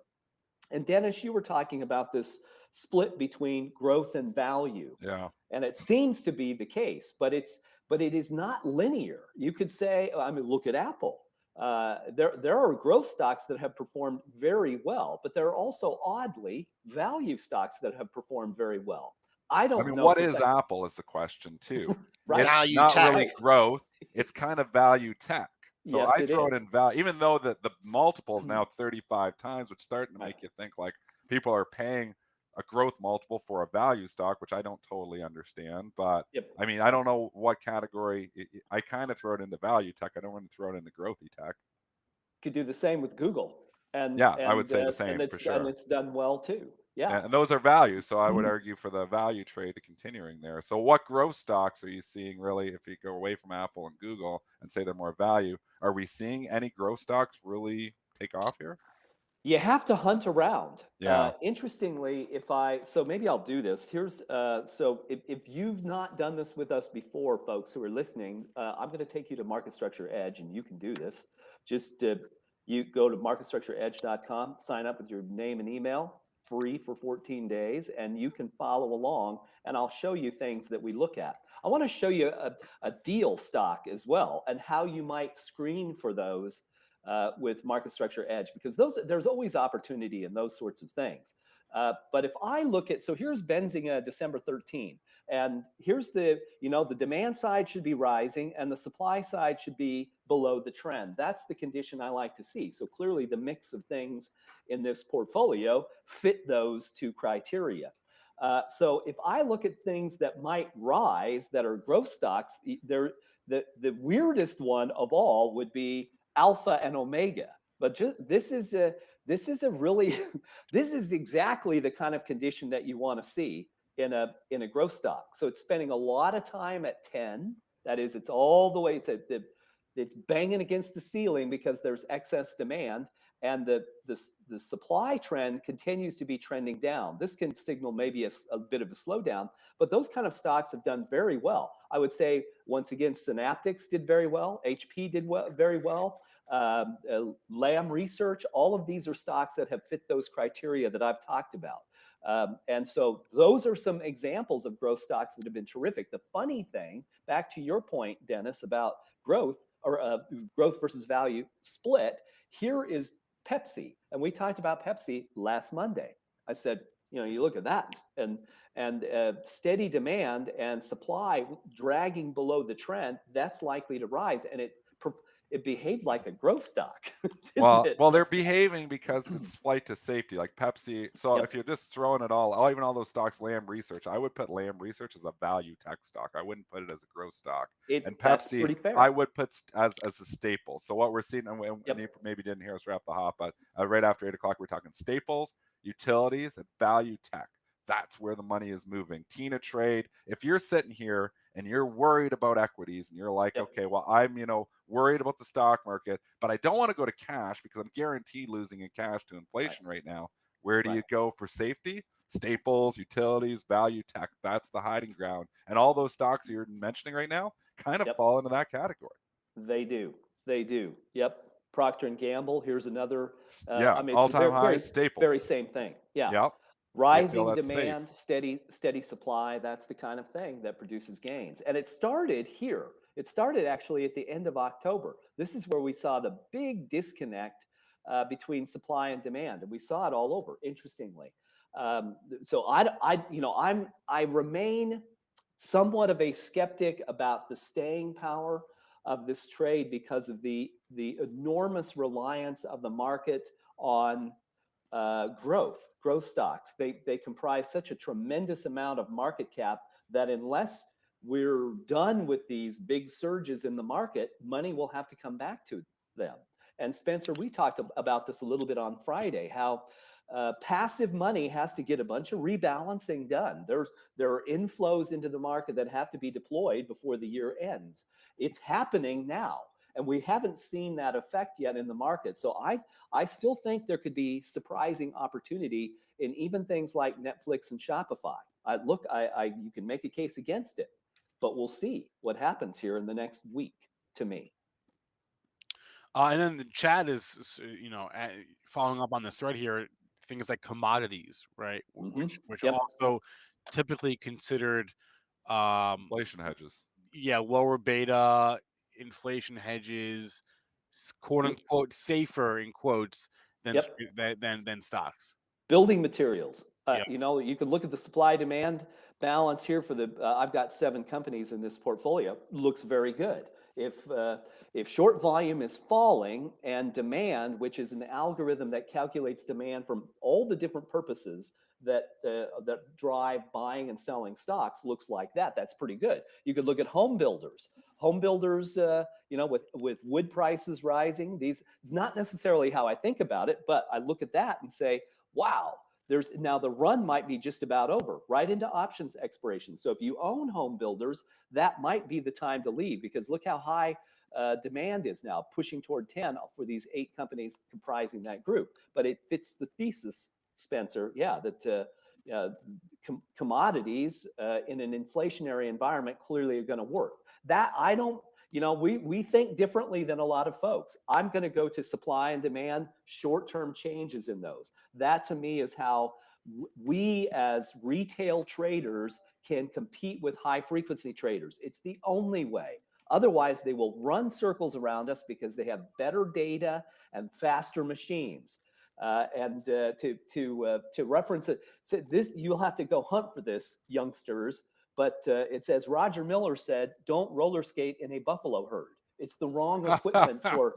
And Dennis, you were talking about this split between growth and value. Yeah. And it seems to be the case, but it is not linear. You could say, I mean, look at Apple. There are growth stocks that have performed very well, but there are also oddly value stocks that have performed very well. I don't know. What is Apple is the question too. Right. It's Value not tech. really growth. It's kind of value tech. So Yes, I it throw it is. in value, even though the multiple is now 35 times, which is starting to Right. make you think like people are paying a growth multiple for a value stock, which I don't totally understand. But Yep. I mean, I don't know what category. I kind of throw it into value tech. I don't want to throw it into growthy tech. Could do the same with Google, and Yeah, I would and say the uh, same and for it's and sure. it's done well too. Yeah. And those are values, so I would Mhm. argue for the value trade to continuing there. So what growth stocks are you seeing really, if you go away from Apple and Google and say they're more value? Are we seeing any growth stocks really take off here? You have to hunt around. Yeah. Interestingly, so maybe I'll do this. So if you've not done this with us before, folks who are listening, I'm going to take you to Market Structure Edge, and you can do this. Just you go to marketstructureedge.com, sign up with your name and email, free for 14 days, and you can follow along. And I'll show you things that we look at. I want to show you a deal stock as well, and how you might screen for those with Market Structure Edge, because there's always opportunity in those sorts of things. But if I look at, so here's Benzinga December 13, and here's the demand side should be rising and the supply side should be below the trend. That's the condition I like to see. So clearly the mix of things in this portfolio fit those two criteria. So if I look at things that might rise that are growth stocks, the weirdest one of all would be Alpha and Omega. But this is a really this is exactly the kind of condition that you want to see in a growth stock. So it's spending a lot of time at 10. That is, it's all the way it's banging against the ceiling because there's excess demand, and the supply trend continues to be trending down. This can signal maybe a bit of a slowdown, but those kind of stocks have done very well. I would say, once again, Synaptics did very well. HP did very well. Lam Research, all of these are stocks that have fit those criteria that I've talked about. And so those are some examples of growth stocks that have been terrific. The funny thing, back to your point, Dennis, about growth or growth versus value split, here is Pepsi. And we talked about Pepsi last Monday. I said, you look at that, and steady demand and supply dragging below the trend, that's likely to rise. And it behaved like a growth stock. Well, it? they're behaving because it's flight to safety, like Pepsi. So Yep. if you're just throwing it all, even all those stocks, Lam Research, I would put Lam Research as a value tech stock. I wouldn't put it as a growth stock. And That's Pepsi, pretty fair. I would put as a staple. So what we're seeing, and Yep. you maybe didn't hear us wrap the hop, but right after 8 o'clock, we're talking staples, utilities, and value tech. That's where the money is moving. Tina Trade, if you're sitting here and you're worried about equities and you're like, Yep. okay, well, I'm, worried about the stock market, but I don't want to go to cash because I'm guaranteed losing in cash to inflation right now. Where do you go for safety? Staples, utilities, value tech. That's the hiding ground. And all those stocks you're mentioning right now kind of fall into that category. They do. They do. Yep. Procter and Gamble. Here's another. Yeah, I mean, it's all-time very, highs, staples. very same thing. Yeah. Yep. Rising that's demand, safe. steady supply. That's the kind of thing that produces gains. And it started here. It started actually at the end of October. This is where we saw the big disconnect between supply and demand, and we saw it all over. Interestingly, so I remain somewhat of a skeptic about the staying power of this trade because of the enormous reliance of the market on growth stocks. They comprise such a tremendous amount of market cap that unless we're done with these big surges in the market, money will have to come back to them. And Spencer, we talked about this a little bit on Friday, how passive money has to get a bunch of rebalancing done. There are inflows into the market that have to be deployed before the year ends. It's happening now, and we haven't seen that effect yet in the market. So I still think there could be surprising opportunity in even things like Netflix and Shopify. You can make a case against it, but we'll see what happens here in the next week, to me. And then the chat is, following up on this thread here, things like commodities, right? Which are Yep. also typically considered, Inflation hedges. yeah, lower beta inflation hedges, quote unquote, safer in quotes than Yep. than stocks. Building materials. Yep. You can look at the supply demand balance here for I've got 7 companies in this portfolio. Looks very good. If short volume is falling and demand, which is an algorithm that calculates demand from all the different purposes that drive buying and selling stocks, looks like that, that's pretty good. You could look at home builders. Home builders, with wood prices rising, it's not necessarily how I think about it, but I look at that and say, wow, now the run might be just about over, right into options expiration. So if you own home builders, that might be the time to leave, because look how high demand is now, pushing toward 10 for these 8 companies comprising that group. But it fits the thesis, Spencer, that commodities in an inflationary environment clearly are going to work. That I don't, we think differently than a lot of folks. I'm going to go to supply and demand, short-term changes in those. That to me is how we as retail traders can compete with high frequency traders. It's the only way. Otherwise, they will run circles around us because they have better data and faster machines. To reference it, so this, you'll have to go hunt for this, youngsters. But it says, Roger Miller said, "Don't roller skate in a buffalo herd." It's the wrong equipment for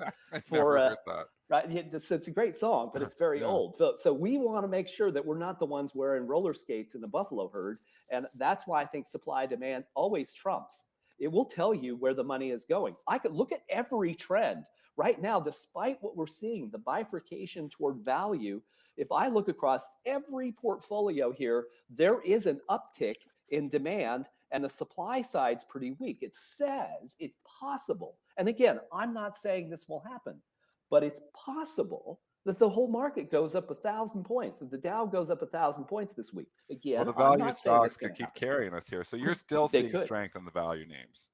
heard that. right. It's a great song, but it's very old. So we want to make sure that we're not the ones wearing roller skates in the buffalo herd, and that's why I think supply demand always trumps. It will tell you where the money is going. I could look at every trend right now, despite what we're seeing, the bifurcation toward value. If I look across every portfolio here, there is an uptick in demand, and the supply side's pretty weak. It says it's possible. And again, I'm not saying this will happen, but it's possible that the whole market goes up 1,000 points, that the Dow goes up 1,000 points this week. Again, Well, the I'm value not saying stocks it's could going to keep happen. carrying us here. So you're still They seeing could. strength in the value names.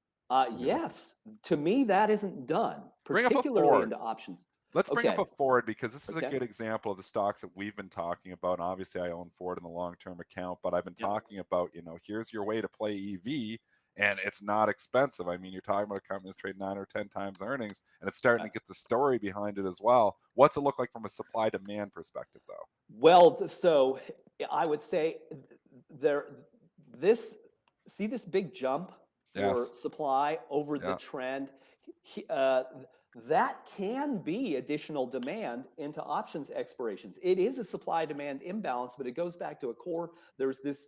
Yes. To me, that isn't done, Bring up a particularly Ford. into options. Let's bring up Okay. a Ford, because this is a Okay. good example of the stocks that we've been talking about. And obviously, I own Ford in the long-term account, but I've been Yep. talking about, here's your way to play EV, and it's not expensive. I mean, you're talking about a company that's trading 9 or 10 times earnings, and it's starting to get the story behind it as well. What's it look like from a supply-demand perspective, though? Well, so I would say see this big jump for Yes. supply over the Yeah. trend. That can be additional demand into options expirations. It is a supply demand imbalance, but it goes back to a core. There's this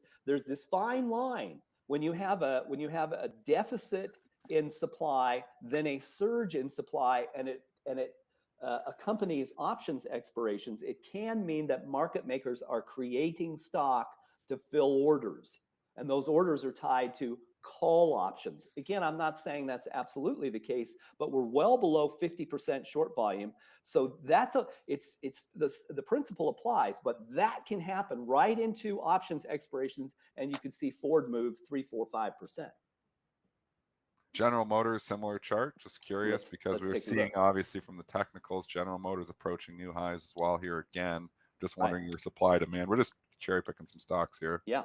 fine line when you have a deficit in supply, then a surge in supply, and it accompanies options expirations. It can mean that market makers are creating stock to fill orders, and those orders are tied to call options. Again, I'm not saying that's absolutely the case, but we're well below 50% short volume. So it's the principle applies, but that can happen right into options expirations, and you can see Ford move 3, 4, 5%. General Motors, similar chart. Just curious, because we were let's take a seeing, look. obviously, from the technicals, General Motors approaching new highs as well here again. Just Right. wondering your supply demand. We're just cherry picking some stocks here. Yeah.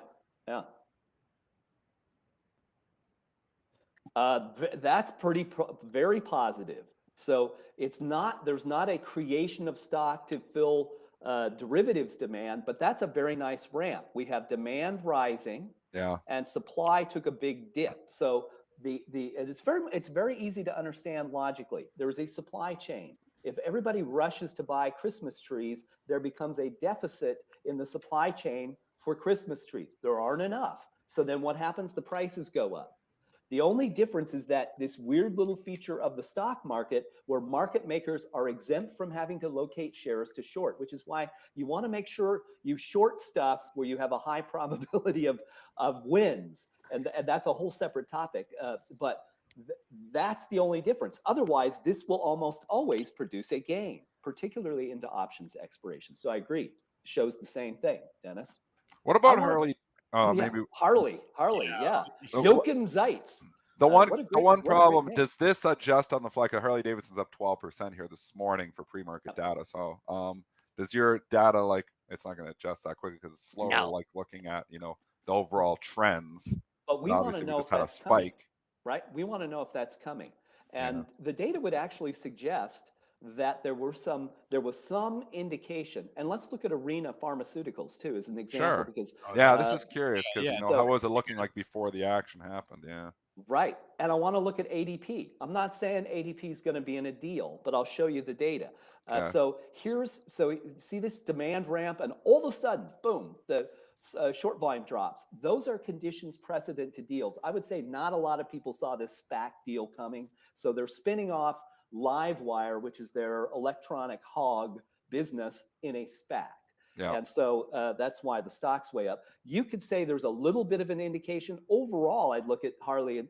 That's very positive. So there's not a creation of stock to fill derivatives demand, but that's a very nice ramp. We have demand rising, and supply took a big dip. So it's very easy to understand logically. There is a supply chain. If everybody rushes to buy Christmas trees, there becomes a deficit in the supply chain for Christmas trees. There aren't enough. So then what happens? The prices go up. The only difference is that this weird little feature of the stock market, where market makers are exempt from having to locate shares to short, which is why you want to make sure you short stuff where you have a high probability of wins. And that's a whole separate topic. But that's the only difference. Otherwise, this will almost always produce a gain, particularly into options expiration. So I agree. Shows the same thing, Dennis. What about Harley? Maybe Harley, yeah. Oh, Jochen Zeitz. The one what a problem, great name. does this adjust on the fly? Harley Davidson's up 12% here this morning for pre-market data. So does your data, like, it's not going to adjust that quickly because it's slower, No. like looking at, the overall trends. But we want to obviously know we if just had a that's coming, spike. right? We want to know if that's coming. And the data would actually suggest that there was some indication. And let's look at ARNA Pharmaceuticals too as an example. Sure. Because This is curious because, how was it looking like before the action happened? Yeah. Right. And I want to look at ADP. I'm not saying ADP is going to be in a deal, but I'll show you the data. Okay. So you see this demand ramp, and all of a sudden, boom, the short volume drops. Those are conditions precedent to deals. I would say not a lot of people saw this SPAC deal coming. So they're spinning off Livewire, which is their electronic hog business, in a SPAC. Yeah. And so that's why the stock's way up. You could say there's a little bit of an indication. Overall, I'd look at Harley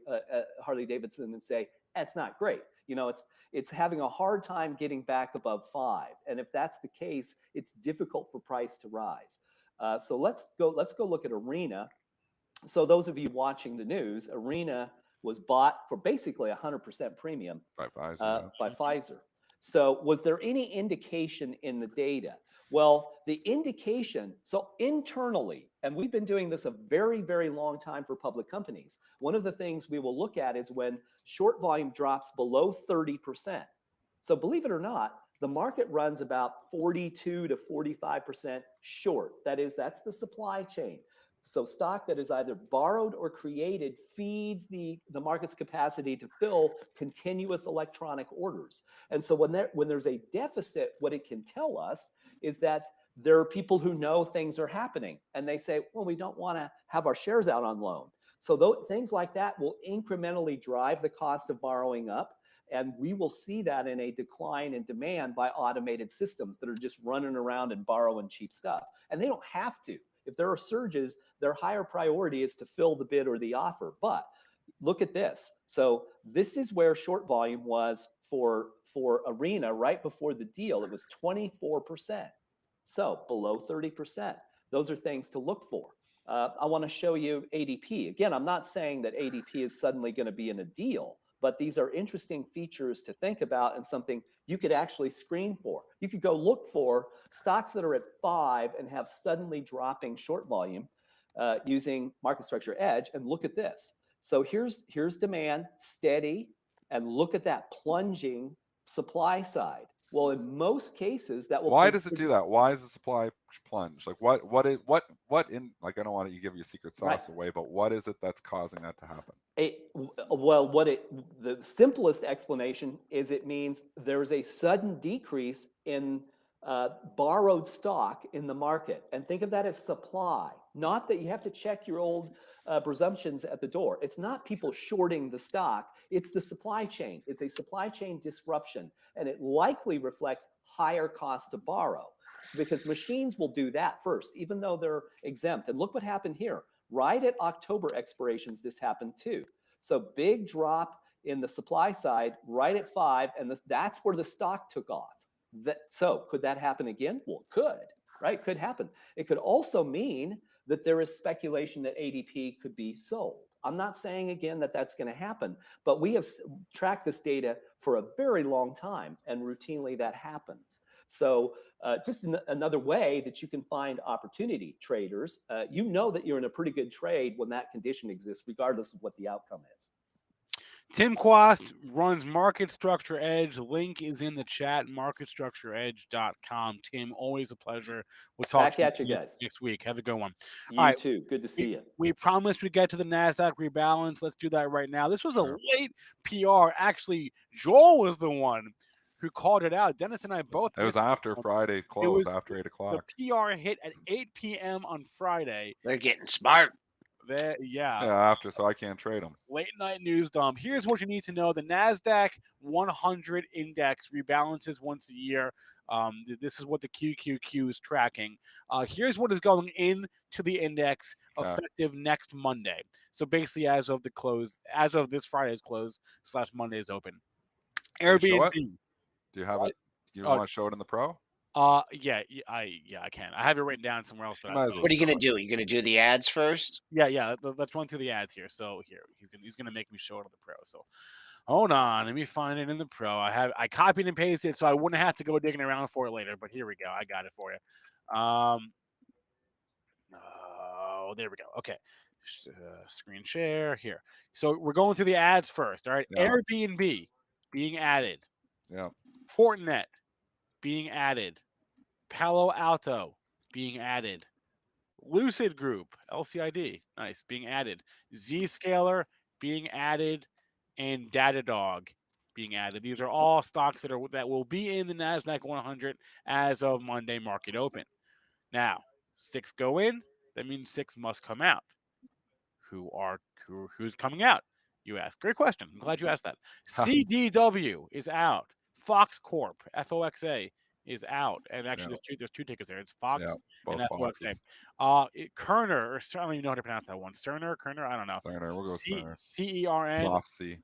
Davidson and say, that's not great. You know, it's having a hard time getting back above 5. And if that's the case, it's difficult for price to rise. So let's go look at ARNA. So those of you watching the news, ARNA was bought for basically 100% premium By Pfizer. by Pfizer. So was there any indication in the data? Well, the indication, so internally, and we've been doing this a very, very long time for public companies, one of the things we will look at is when short volume drops below 30%. So believe it or not, the market runs about 42 to 45% short. That's the supply chain. So stock that is either borrowed or created feeds the market's capacity to fill continuous electronic orders. And so when there's a deficit, what it can tell us is that there are people who know things are happening, and they say, well, we don't want to have our shares out on loan. So things like that will incrementally drive the cost of borrowing up. And we will see that in a decline in demand by automated systems that are just running around and borrowing cheap stuff. And they don't have to. If there are surges, their higher priority is to fill the bid or the offer. But look at this. So this is where short volume was for ARNA right before the deal. It was 24%. So below 30%. Those are things to look for. I want to show you ADP. Again, I'm not saying that ADP is suddenly going to be in a deal, but these are interesting features to think about and something you could actually screen for. You could go look for stocks that are at 5 and have suddenly dropping short volume using Market Structure Edge, and look at this. So here's demand, steady, and look at that plunging supply side. Well, in most cases, that will. Why does it do that? Why is the supply plunge? Like what in, like, I don't want to give your secret sauce away, but what is it that's causing that to happen? The simplest explanation is it means there's a sudden decrease in borrowed stock in the market. And think of that as supply, not that you have to check your old presumptions at the door. It's not people shorting the stock. It's the supply chain. It's a supply chain disruption. And it likely reflects higher cost to borrow because machines will do that first, even though they're exempt. And look what happened here. Right at October expirations, this happened too. So big drop in the supply side right at 5, and that's where the stock took off. So could that happen again? Well, it could, right? Could happen. It could also mean that there is speculation that ADP could be sold. I'm not saying, again, that that's going to happen, but we have tracked this data for a very long time, and routinely that happens. So just another way that you can find opportunity traders, you know that you're in a pretty good trade when that condition exists, regardless of what the outcome is. Tim Quast runs Market Structure Edge. Link is in the chat, marketstructureedge.com. Tim, always a pleasure. We'll talk back at you guys next week. Have a good one. You too. Good to see you. We promised we'd get to the Nasdaq rebalance. Let's do that right now. This was a late PR. Actually, Joel was the one who called it out. Dennis and I both. It was after Friday close, after 8 o'clock. The PR hit at 8 p.m. on Friday. They're getting smart. Yeah, after, so I can't trade them. Late night news dump. Here's what you need to know. The Nasdaq 100 index rebalances once a year. This is what the QQQ is tracking. Here's what is going into the index effective next Monday. So basically, as of this Friday's close / Monday's open. Airbnb. Do you have it? You want to show it in the Pro? Yeah, I can. I have it written down somewhere else. But what are you gonna do? Are you gonna do the ads first? Yeah. Let's run through the ads here. So here he's gonna make me show it on the Pro. So hold on, let me find it in the Pro. I copied and pasted it so I wouldn't have to go digging around for it later. But here we go. I got it for you. There we go. Okay. Screen share here. So we're going through the ads first. All right. Yeah. Airbnb being added. Yeah. Fortinet being added. Palo Alto being added. Lucid Group, LCID, nice, being added. Zscaler, being added, and Datadog being added. These are all stocks that will be in the Nasdaq 100 as of Monday market open. Now, 6 go in. That means 6 must come out. Who's coming out? You ask. Great question. I'm glad you asked that. CDW is out. Fox Corp, FOXA, is out. And actually, there's two tickets there. It's Fox and both FOXA. boxes. Kerner, or I don't even know how to pronounce that one. Kerner, I don't know. Cerner, we'll go Cerner. CERN. Soft C.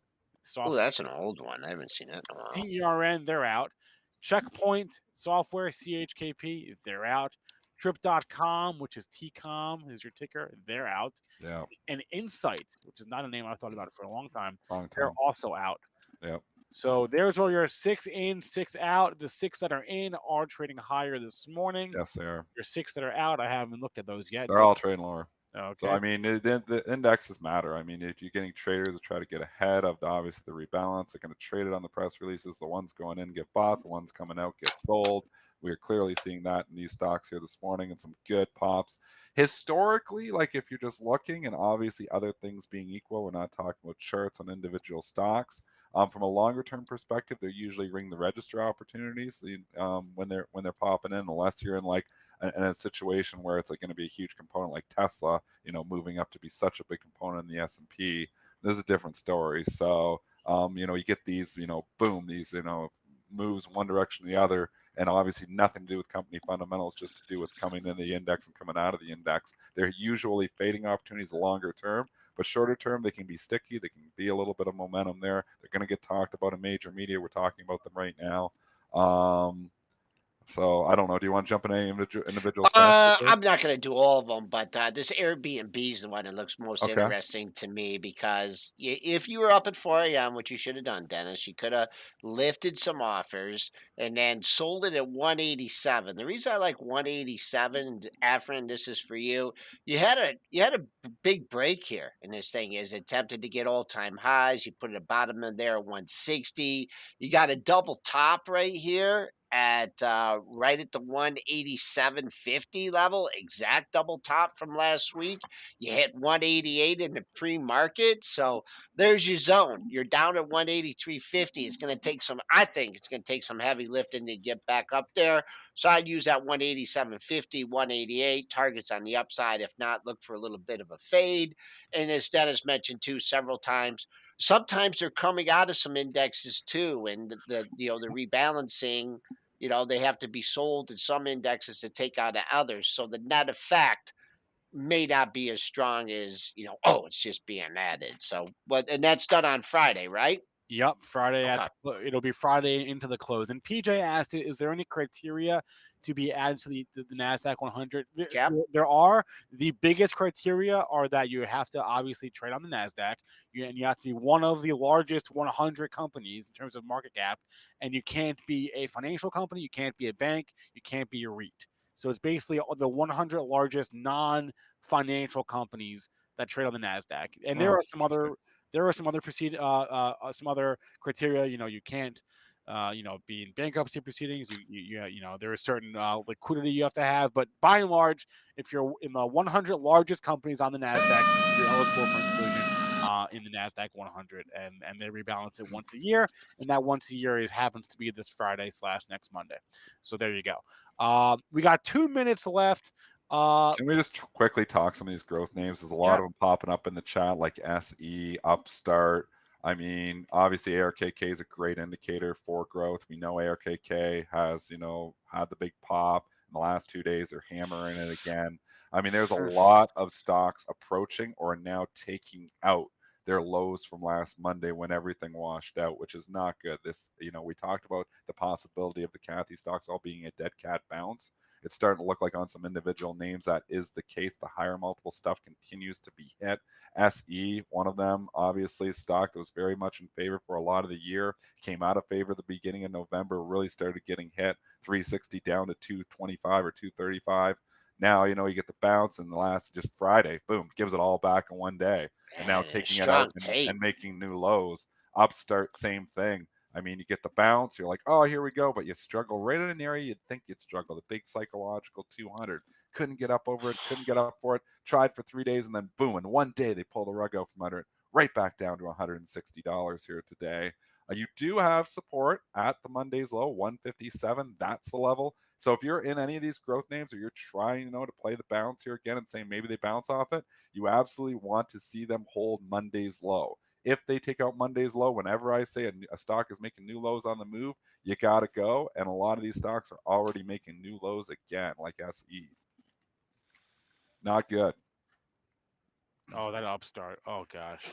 Oh, that's an old one. I haven't seen that in a while. CERN, they're out. Checkpoint Software, CHKP, they're out. Trip.com, which is TCOM, is your ticker, they're out. Yeah. And Insight, which is not a name I've thought about for a long time, Long they're time. also out. Yep. So there's all your 6 in, 6 out. The 6 that are in are trading higher this morning. Yes, they are. Your 6 that are out, I haven't looked at those yet. They're all trading lower. Okay. So, I mean, the indexes matter. I mean, if you're getting traders to try to get ahead of obviously the rebalance, they're going to trade it on the press releases. The ones going in get bought, the ones coming out get sold. We are clearly seeing that in these stocks here this morning, and some good pops. Historically, like if you're just looking, and obviously other things being equal, we're not talking about charts on individual stocks. From a longer term perspective, they usually ring the register opportunities when they're popping in, unless you're in like in a situation where it's like going to be a huge component like Tesla, moving up to be such a big component in the S&P. This is a different story. So you get these boom, these moves one direction or the other, and obviously nothing to do with company fundamentals, just to do with coming in the index and coming out of the index. They're usually fading opportunities longer term, but shorter term they can be sticky. They can be a little bit of momentum there. They're going to get talked about in major media. We're talking about them right now. So I don't know. Do you want to jump in any individual stocks? I'm not going to do all of them, but this Airbnb is the one that looks most Okay. interesting to me, because if you were up at 4 a.m., which you should have done, Dennis, you could have lifted some offers and then sold it at 187. The reason I like 187, Afrin, this is for you. You had a big break here, and this thing is attempted to get all-time highs. You put it at bottom of there at 160. You got a double top right here at right at the 187.50 level, exact double top from last week. You hit 188 in the pre-market, so there's your zone. You're down at 183.50. It's going to take I think it's going to take some heavy lifting to get back up there. So I'd use that 187.50, 188 targets on the upside. If not, look for a little bit of a fade. And as Dennis mentioned too several times, sometimes they're coming out of some indexes too, and the rebalancing. They have to be sold in some indexes to take out others. So the net effect may not be as strong as, it's just being added. So, and that's done on Friday, right? Yep, Friday Okay. it'll be Friday into the close. And PJ asked, "Is there any criteria to be added to the Nasdaq 100?" Yep. There are. The biggest criteria are that you have to obviously trade on the Nasdaq, and you have to be one of the largest 100 companies in terms of market cap, and you can't be a financial company, you can't be a bank, you can't be a REIT. So it's basically the 100 largest non-financial companies that trade on the Nasdaq, and there are some other. There are some other some other criteria. You can't, be in bankruptcy proceedings. There is certain liquidity you have to have. But by and large, if you're in the 100 largest companies on the Nasdaq, you're eligible for inclusion in the Nasdaq 100, and they rebalance it once a year, and that once a year happens to be this Friday / next Monday. So there you go. We got 2 minutes left. Can we just quickly talk some of these growth names? There's a lot of them popping up in the chat, like SE, Upstart. I mean, obviously ARKK is a great indicator for growth. We know ARKK has, had the big pop in the last 2 days. They're hammering it again. I mean, there's a lot of stocks approaching or now taking out their lows from last Monday when everything washed out, which is not good. This, we talked about the possibility of the Cathy stocks all being a dead cat bounce. It's starting to look like on some individual names that is the case. The higher multiple stuff continues to be hit. SE, one of them, obviously, stock that was very much in favor for a lot of the year, came out of favor at the beginning of November, really started getting hit, 360 down to 225 or 235. Now, you get the bounce, and the last just Friday, boom, gives it all back in one day. And now taking it out and making new lows. Upstart, same thing. I mean, you get the bounce, you're like, oh, here we go, but you struggle right in an area you'd think you'd struggle. The big psychological 200. Couldn't get up over it, couldn't get up for it, tried for 3 days, and then boom, in one day they pull the rug out from under it. right back down to $160 here today. You do have support at the Monday's low, 157. That's the level. So if you're in any of these growth names, or you're trying, to play the bounce here again and saying maybe they bounce off it, you absolutely want to see them hold Monday's low. If they take out Monday's low, whenever I say a stock is making new lows on the move, you got to go. And a lot of these stocks are already making new lows again, like SE. Not good. Oh, that upstart. Oh gosh,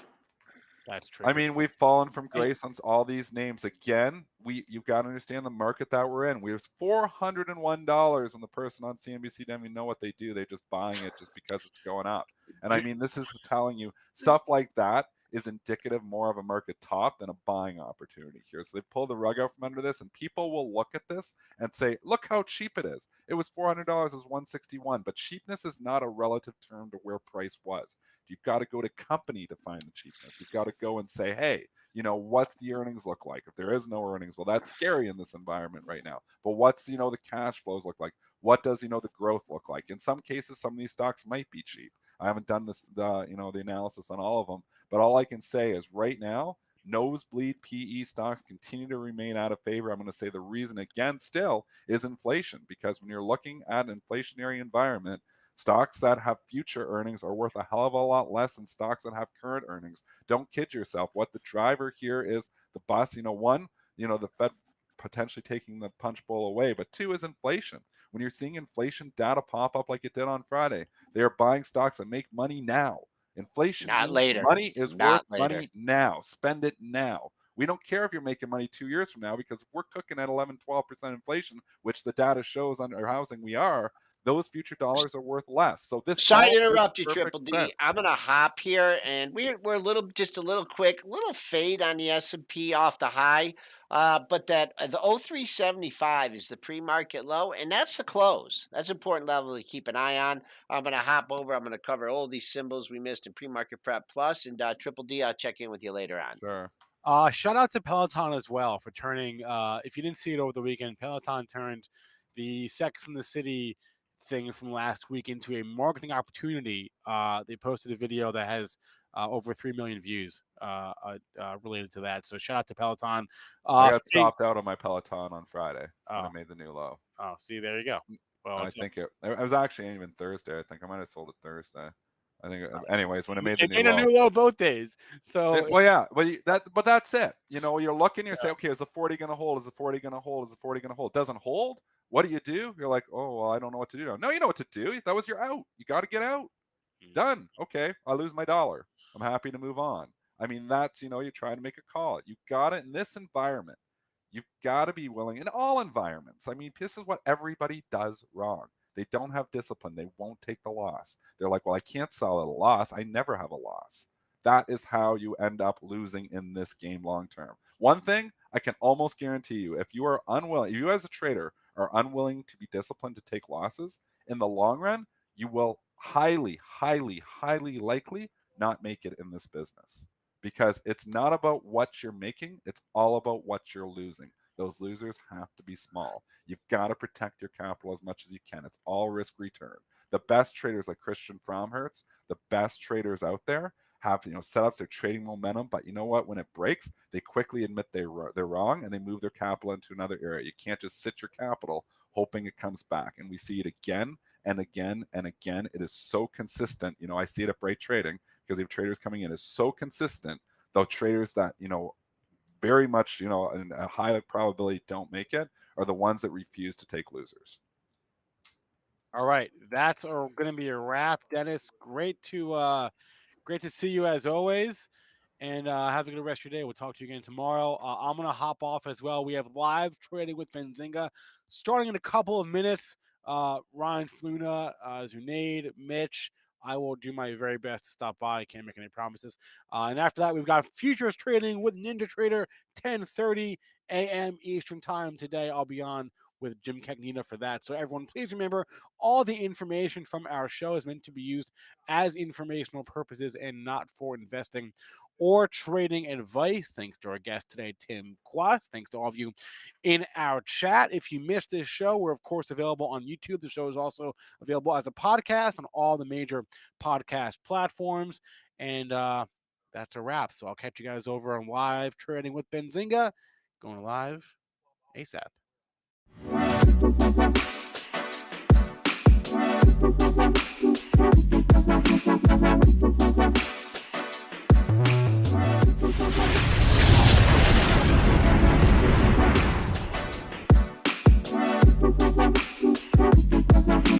that's I tricky. mean, we've fallen from grace on all these names again. You've got to understand the market that we're in. We have $401, and the person on CNBC doesn't even know what they do. They're just buying it just because it's going up. And I mean, this is telling you stuff like that is indicative more of a market top than a buying opportunity here. So they pull the rug out from under this, and people will look at this and say, look how cheap it is. It was $400 is 161, but cheapness is not a relative term to where price was. You've got to go to company to find the cheapness. You've got to go and say, hey, what's the earnings look like? If there is no earnings, well, that's scary in this environment right now. But what's, the cash flows look like? What does, the growth look like? In some cases, some of these stocks might be cheap. I haven't done the analysis on all of them, but all I can say is right now, nosebleed PE stocks continue to remain out of favor. I'm going to say the reason again still is inflation, because when you're looking at an inflationary environment, stocks that have future earnings are worth a hell of a lot less than stocks that have current earnings. Don't kid yourself. What the driver here is the bus. One, the Fed potentially taking the punch bowl away, but two is inflation. When you're seeing inflation data pop up like it did on Friday, they are buying stocks that make money now. Inflation Not means later. money is Not worth later. money now. Spend it now. We don't care if you're making money 2 years from now, because if we're cooking at 11, 12% inflation, which the data shows under housing we are, those future dollars are worth less. So this Sorry all to makes interrupt you, perfect Triple D. sense. I'm gonna hop here, and we're just a little quick, little fade on the S&P off the high, but that the 0375 is the pre-market low, and that's the close. That's an important level to keep an eye on. I'm gonna hop over. I'm gonna cover all these symbols we missed in pre-market prep plus, and Triple D. I'll check in with you later on. Sure. Shout out to Peloton as well for turning. If you didn't see it over the weekend, Peloton turned the Sex and the City thing from last week into a marketing opportunity. They posted a video that has over 3 million views related to that. So shout out to Peloton. I got stopped out on my Peloton on Friday when I made the new low. Oh, see, there you go. Well, I think it was actually even Thursday. I think I might have sold it Thursday. I think, anyways, when I made the new low. a new low both days. So well, yeah, but that's it. You're looking, you're saying, okay, is the 40 going to hold? Is the 40 going to hold? Is the 40 going to hold? Doesn't hold. What do? You're like, oh, well, I don't know what to do now. No, you know what to do. That was your out. You got to get out. Done. Okay, I lose my dollar. I'm happy to move on. I mean, that's, you're trying to make a call. You got it in this environment. You've got to be willing in all environments. I mean, this is what everybody does wrong. They don't have discipline. They won't take the loss. They're like, well, I can't sell at a loss. I never have a loss. That is how you end up losing in this game long term. One thing I can almost guarantee you, if you are unwilling, if you as a trader are unwilling to be disciplined to take losses, in the long run, you will highly, highly, highly likely not make it in this business, because it's not about what you're making. It's all about what you're losing. Those losers have to be small. You've got to protect your capital as much as you can. It's all risk return. The best traders like Christian Fromhertz, the best traders out there, have setups, they're trading momentum, but you know what? When it breaks, they quickly admit they're wrong and they move their capital into another area. You can't just sit your capital hoping it comes back. And we see it again and again and again. It is so consistent. I see it at Bright Trading, because we have traders coming in. Is so consistent. Though traders that very much in a high probability don't make it are the ones that refuse to take losers. All right, that's going to be a wrap, Dennis. Great to see you as always, and have a good rest of your day. We'll talk to you again tomorrow. I'm going to hop off as well. We have live trading with Benzinga starting in a couple of minutes. Ryan Fluna, Zunaid, Mitch. I will do my very best to stop by. I can't make any promises. And after that, we've got futures trading with Ninja Trader, 10:30 a.m. Eastern Time today. I'll be on with Jim Cagnina for that. So everyone, please remember, all the information from our show is meant to be used as informational purposes and not for investing or trading advice. Thanks to our guest today, Tim Quast. Thanks to all of you in our chat. If you missed this show, we're of course available on YouTube. The show is also available as a podcast on all the major podcast platforms. And that's a wrap. So I'll catch you guys over on Live Trading with Benzinga, going live ASAP.